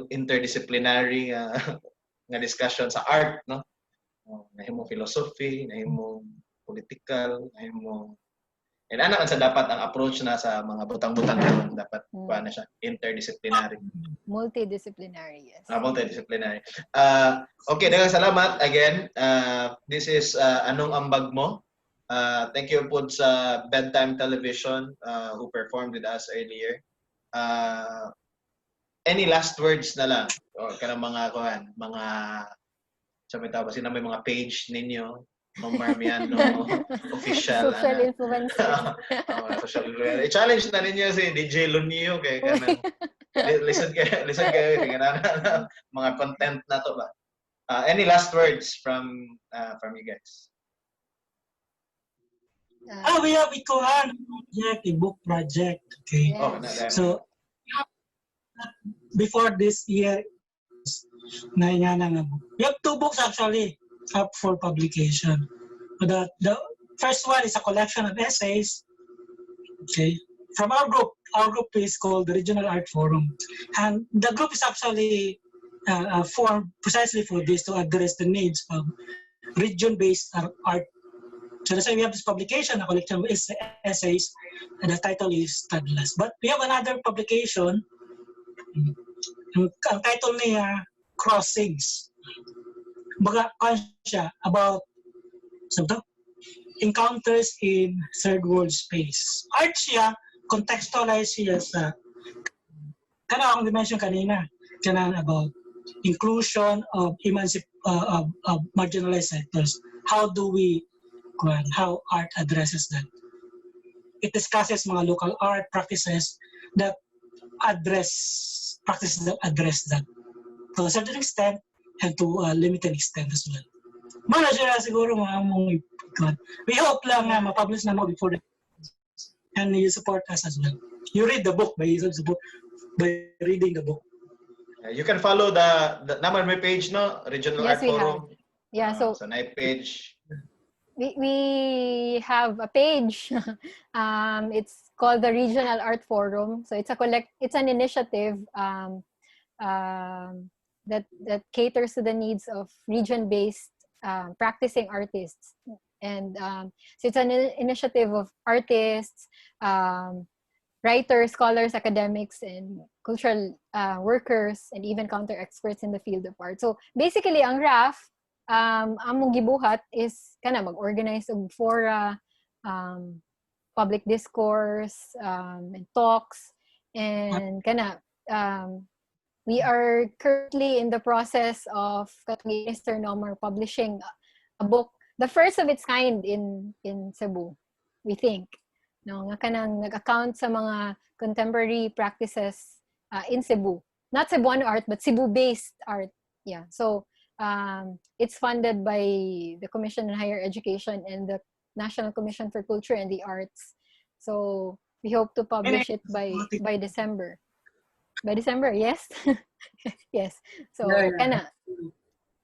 Interdisciplinary nga discussion sa art, no? Nahimo philosophy, nahimo political, nahimo and ana man sa dapat ang approach na sa mga butang-butang dapat kuan na siya interdisciplinary. Multidisciplinary, yes. Multidisciplinary. Okay, daghang salamat again. This is Anong Ambag Mo. Thank you po sa Bedtime Television who performed with us earlier. Any last words na lang o kanang mga kuan, mga sabi ta ba sina may mga page ninyo? Nomar Miano, official. Social influencer. Social influencer. I-challenge na ninyo si DJ Lunio kay kanang listen kayo kay kanang mga content na to ba. Any last words from you guys? We have ikuhan project, a book project. Okay. Yes. Oh, So before this year, we have 2 books actually up for publication. The first one is a collection of essays. Okay, from our group. Our group is called the Regional Art Forum, and the group is actually formed precisely for this, to address the needs of region-based art. So that's why we have this publication, a collection of essays, and the title is Tadlas. But we have another publication. Ang title niya, Crossings. Baga siya about encounters in third world space. Art siya, contextualize siya sa kana akong dimension kanina, kana about inclusion of marginalized sectors. How art addresses that? It discusses mga local art practices that address that to a certain extent and to a limited extent as well. Mana siya siguro mga mong we hope lang na ma-publish na mo before and you support us as well. You read the book by reading the book. You can follow the naman may page no Regional Yes, Art we Forum. Yeah, so sa night page. we have a page. It's called the Regional Art Forum. So it's an initiative that caters to the needs of region-based practicing artists. And so it's an initiative of artists, writers, scholars, academics, and cultural workers, and even counter experts in the field of art. So basically, ang RAF, among gibuhat is kana mag-organize og fora, public discourse, and talks, and kana we are currently in the process of Mr. Nomar publishing a book, the first of its kind in Cebu, we think. No, nga kanang nag-account sa mga contemporary practices in Cebu. Not Cebuano art, but Cebu-based art. Yeah. So it's funded by the Commission on Higher Education and the National Commission for Culture and the Arts. So we hope to publish it by December. By December, yes? Yes. So, kana.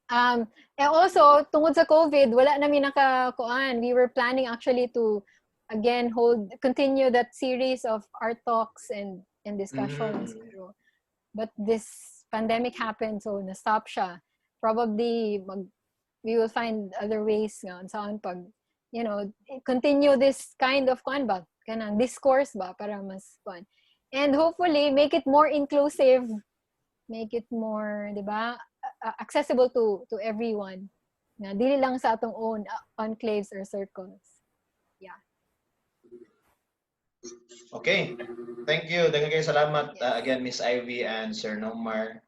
And also, tungod sa COVID, wala namin nakakuan. We were planning actually to, again, continue that series of art talks and discussions. But this pandemic happened, so na-stop siya. Probably, we will find other ways nga saan pag, continue this kind of kuan ba? Kanang discourse ba? Para mas kuan. And hopefully, make it more inclusive, make it more, di ba, accessible to everyone. Na dili lang sa atong own enclaves or circles. Yeah. Okay. Thank you. Daghang kayo salamat again, Miss Ivy and Sir Nomar.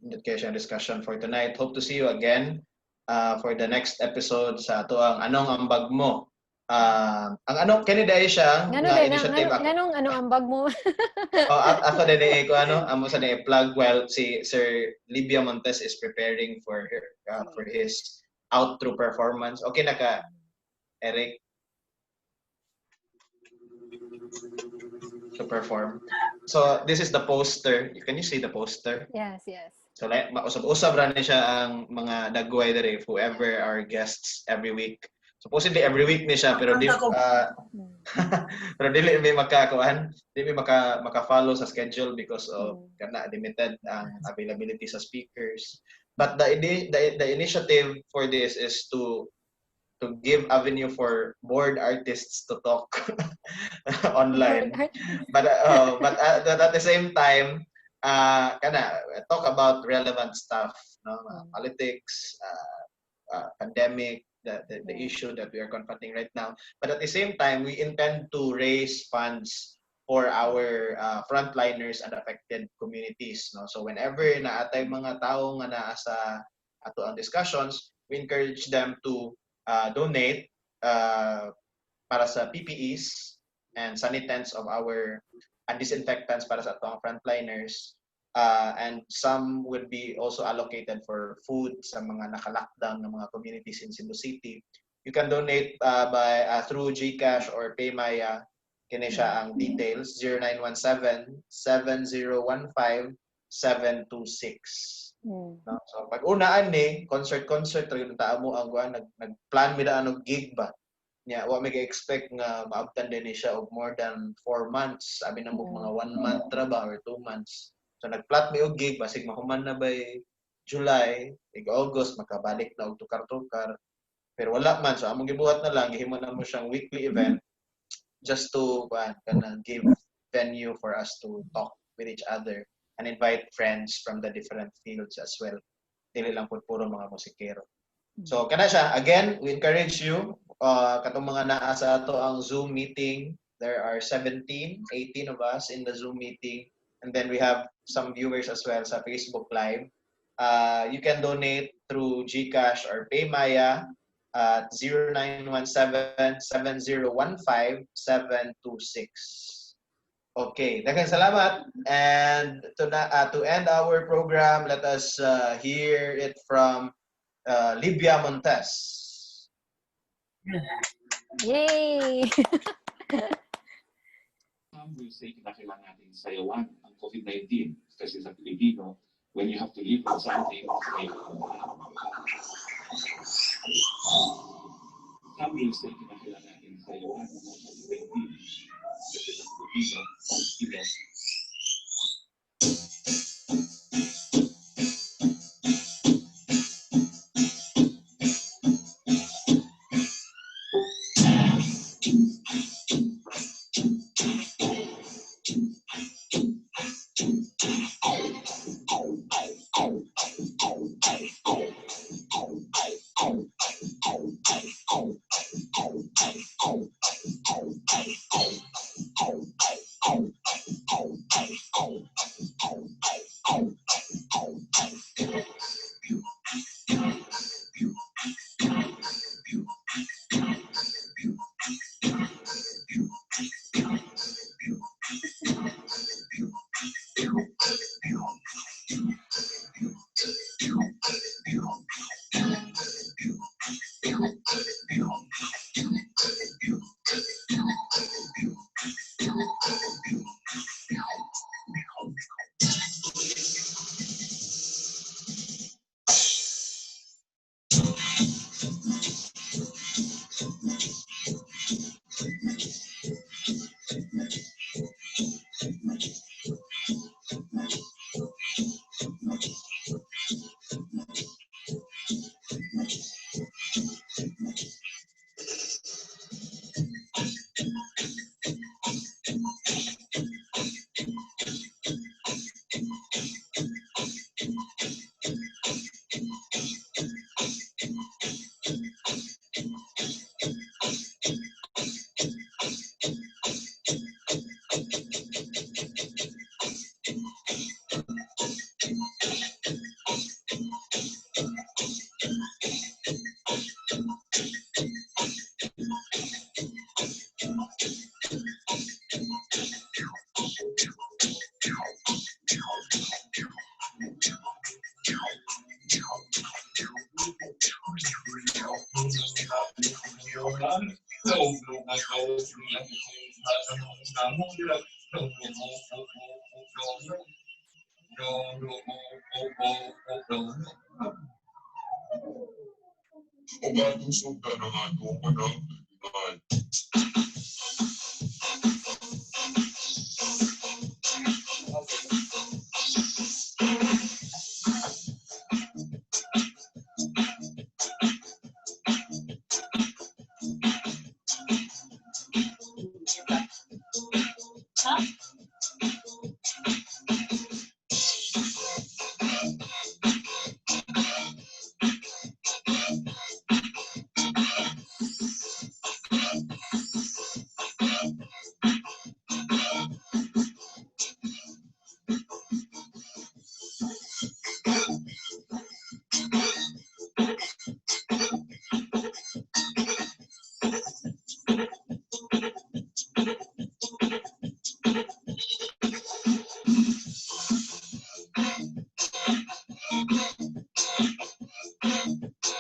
Education discussion for tonight. Hope to see you again for the next episode sa ato ang Anong Ambag Mo. Ang ano kani dai siya Ngano nga din, initiative ako. nganong ano ambag mo? Ako din ko ano, amo sa plug while si Sir Libia Montes is preparing for his outro performance. Okay na ka, Eric, to perform. So this is the poster. Can you see the poster? Yes, yes. So like usab ra ni siya ang mga dagway dere whoever our guests every week. Supposedly every week ni siya pero pero dili may makakuan, dili may maka-follow sa schedule because of kana limited ang availability sa speakers. But the initiative for this is to give avenue for board artists to talk online. But at the same time, kana talk about relevant stuff, no? Politics, pandemic, the issue that we are confronting right now. But at the same time, we intend to raise funds for our frontliners and affected communities. No? So whenever naatay mga tao nga naa sa ato ang discussions, we encourage them to donate para sa PPEs and sanitants of our and disinfectants para sa atong frontliners. And some will be also allocated for food sa mga naka-lockdown ng mga communities in Cebu City. You can donate by through GCash or PayMaya. Kini siya ang details 0917-7015-726. No? So pag unaan ni concert rin ta mo ang nagplan mi da ano gig ba. Nya wa may expect nga maabtan din ni siya og more than 4 months. Sabi na mo mga 1 month ra ba or 2 months. So nagplat mi og gig basig mahuman na by July, August makabalik na og tukar-tukar. Pero wala man so among gibuhat na lang gihimo na mo siyang weekly event just to kana give venue for us to talk with each other and invite friends from the different fields as well. Dili lang puro mga musikero. So kana siya again, we encourage you katong mga naa sa ato ang Zoom meeting. There are 18 of us in the Zoom meeting. And then we have some viewers as well sa Facebook Live. You can donate through GCash or PayMaya at 0917-7015-726. Okay, daghang salamat. And to end our program, let us hear it from Libia Montes. Yay! Will say kinakailangan natin sayawan ang COVID-19, especially sa Pilipino, when you have to live with something. Some will say kinakailangan natin sayawan ang COVID-19, especially sa Pilipino.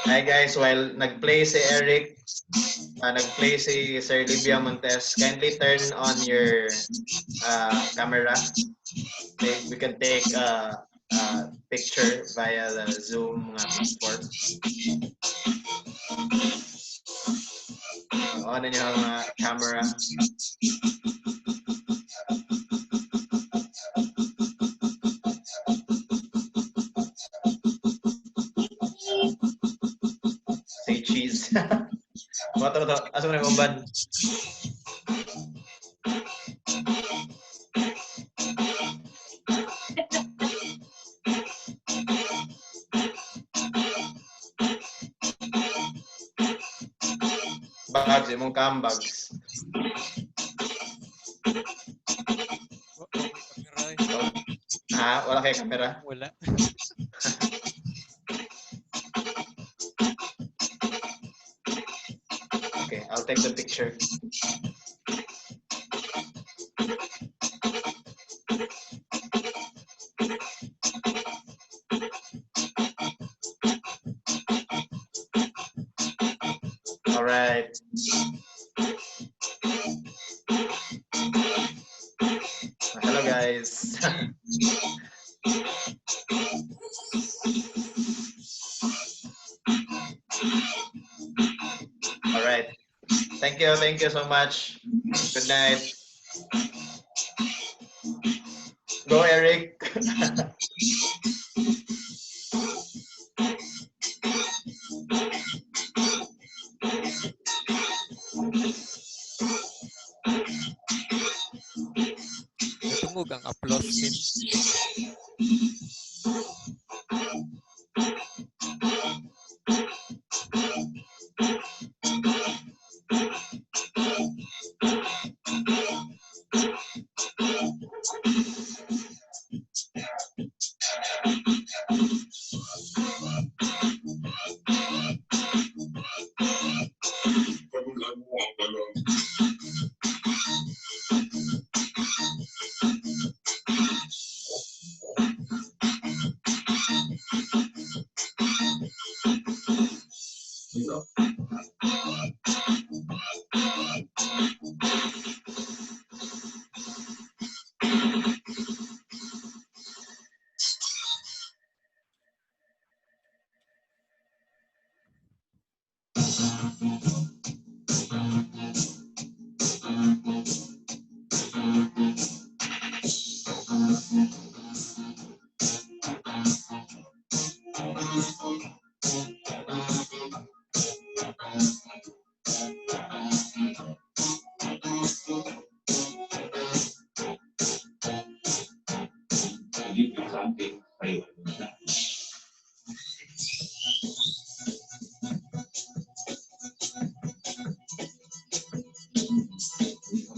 Hi guys, while nag-play si Eric, nag-play si Sir Livia Montes, kindly turn on your camera. We can take a picture via the Zoom platform. On ninyo ang camera. Say cheese. Mga to. Asa mo na yung umban? Bags, yung mong cambags. Wala kayo camera? Wala. Okay, I'll take the picture. All right. Hello guys. All right. Thank you so much. Good night. Go Eric. Natungog ang applause min. Give you something favorite.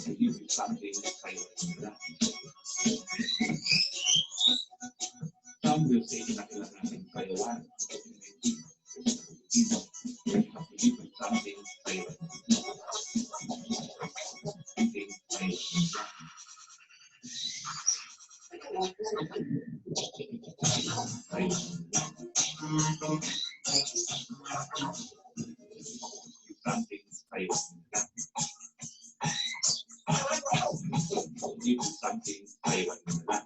Give you something favorite. Some will say na kailangan natin kayawan. You have to give you something favorite. Something favorite. Something favorite. live with something ayaw nila.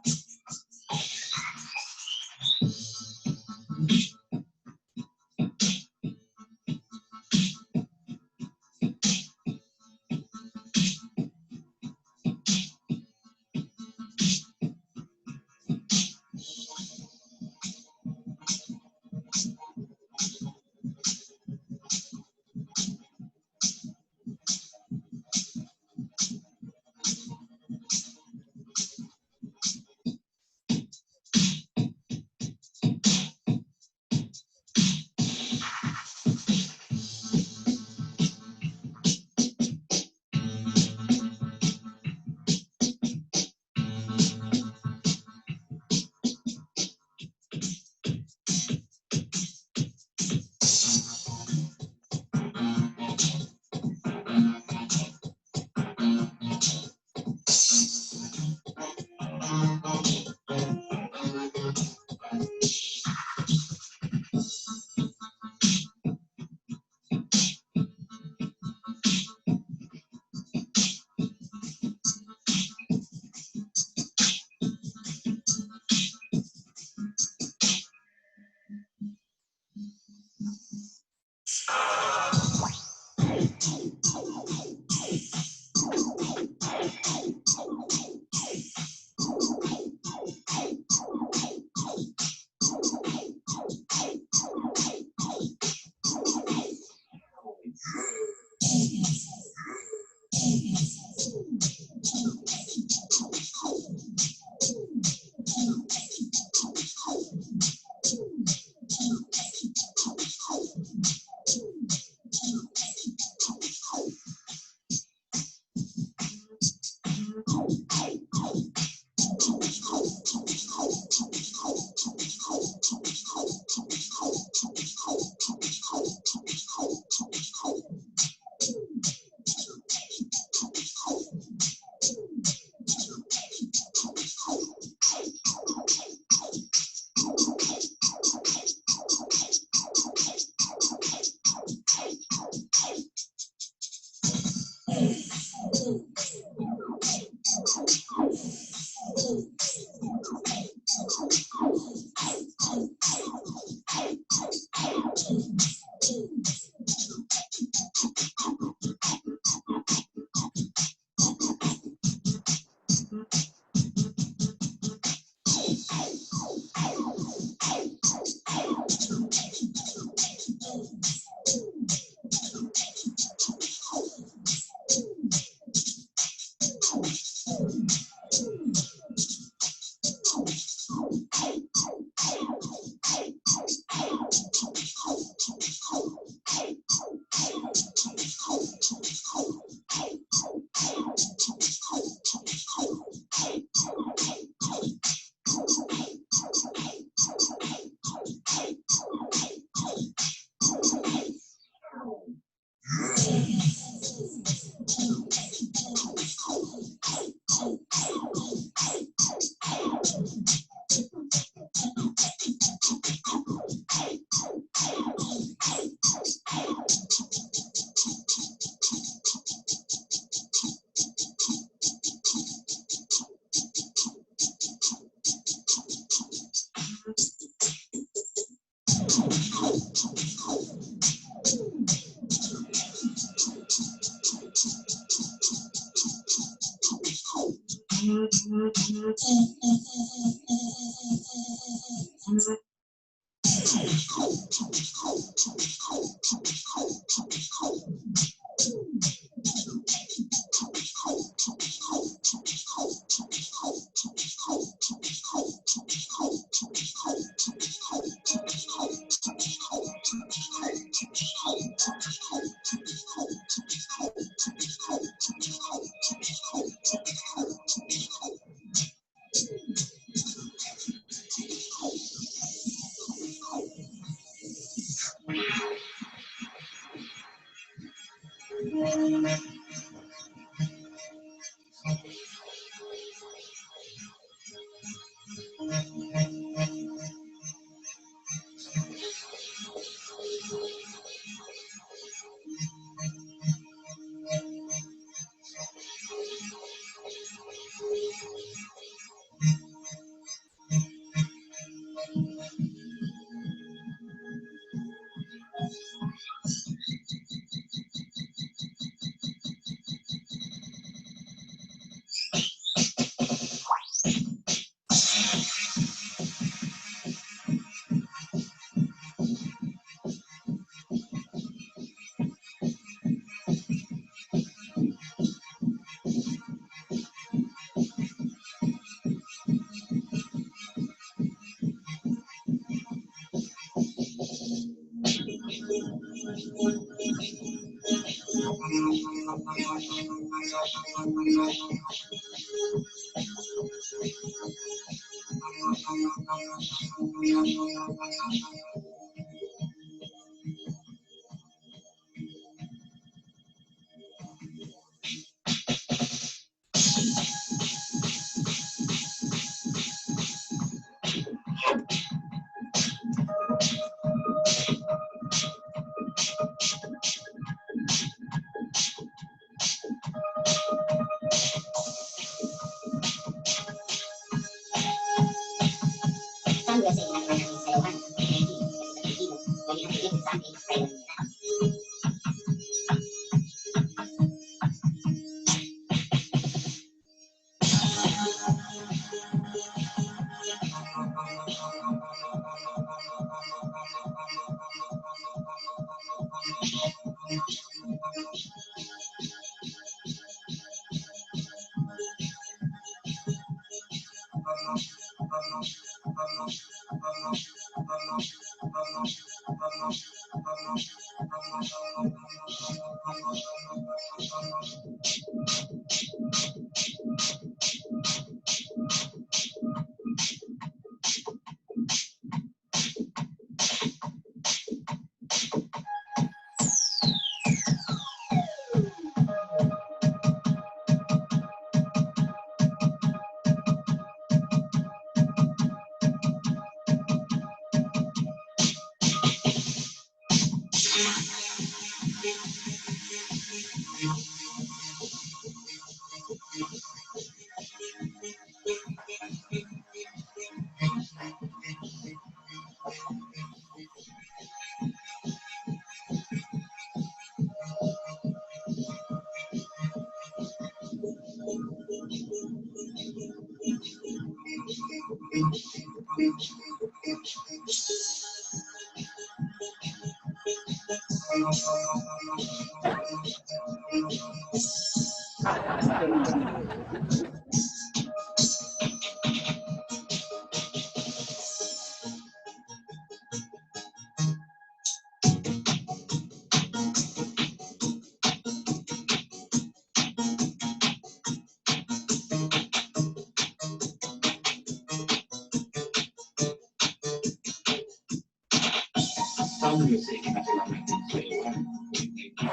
Sound music in a filament in Taiwan, Filipino.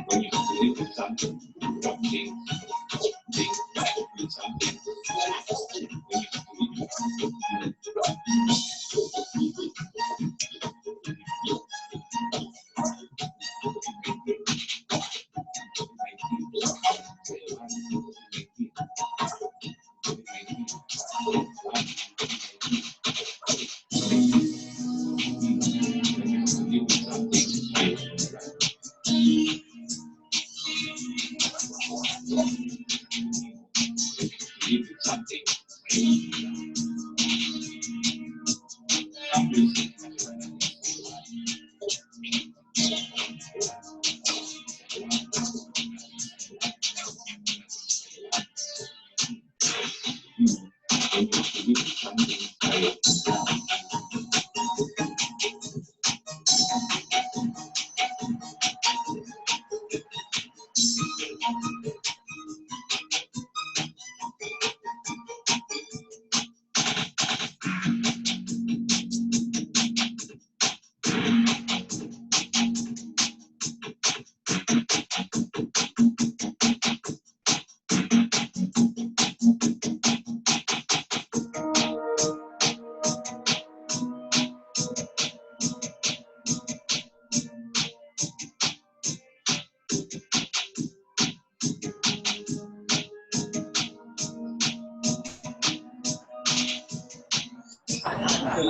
When you have to live with something, something, something, with something. When you have to live with something, live with something. Sound music in a filament when you have to live with something. Style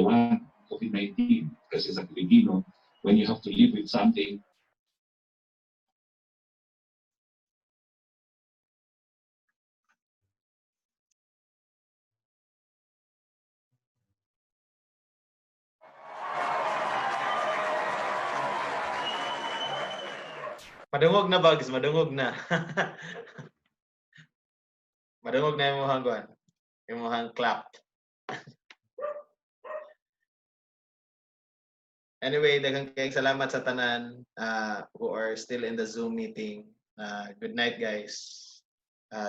1, COVID-19, kasi sa Pilipino, when you have to live with something, Madungog na Bugs, madungog na. Madungog na yung muhang kuan. Yung muhang clap. Anyway, daghang kayong salamat sa tanan who are still in the Zoom meeting. Good night, guys.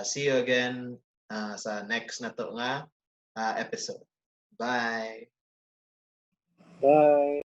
See you again sa next na to nga episode. Bye. Bye.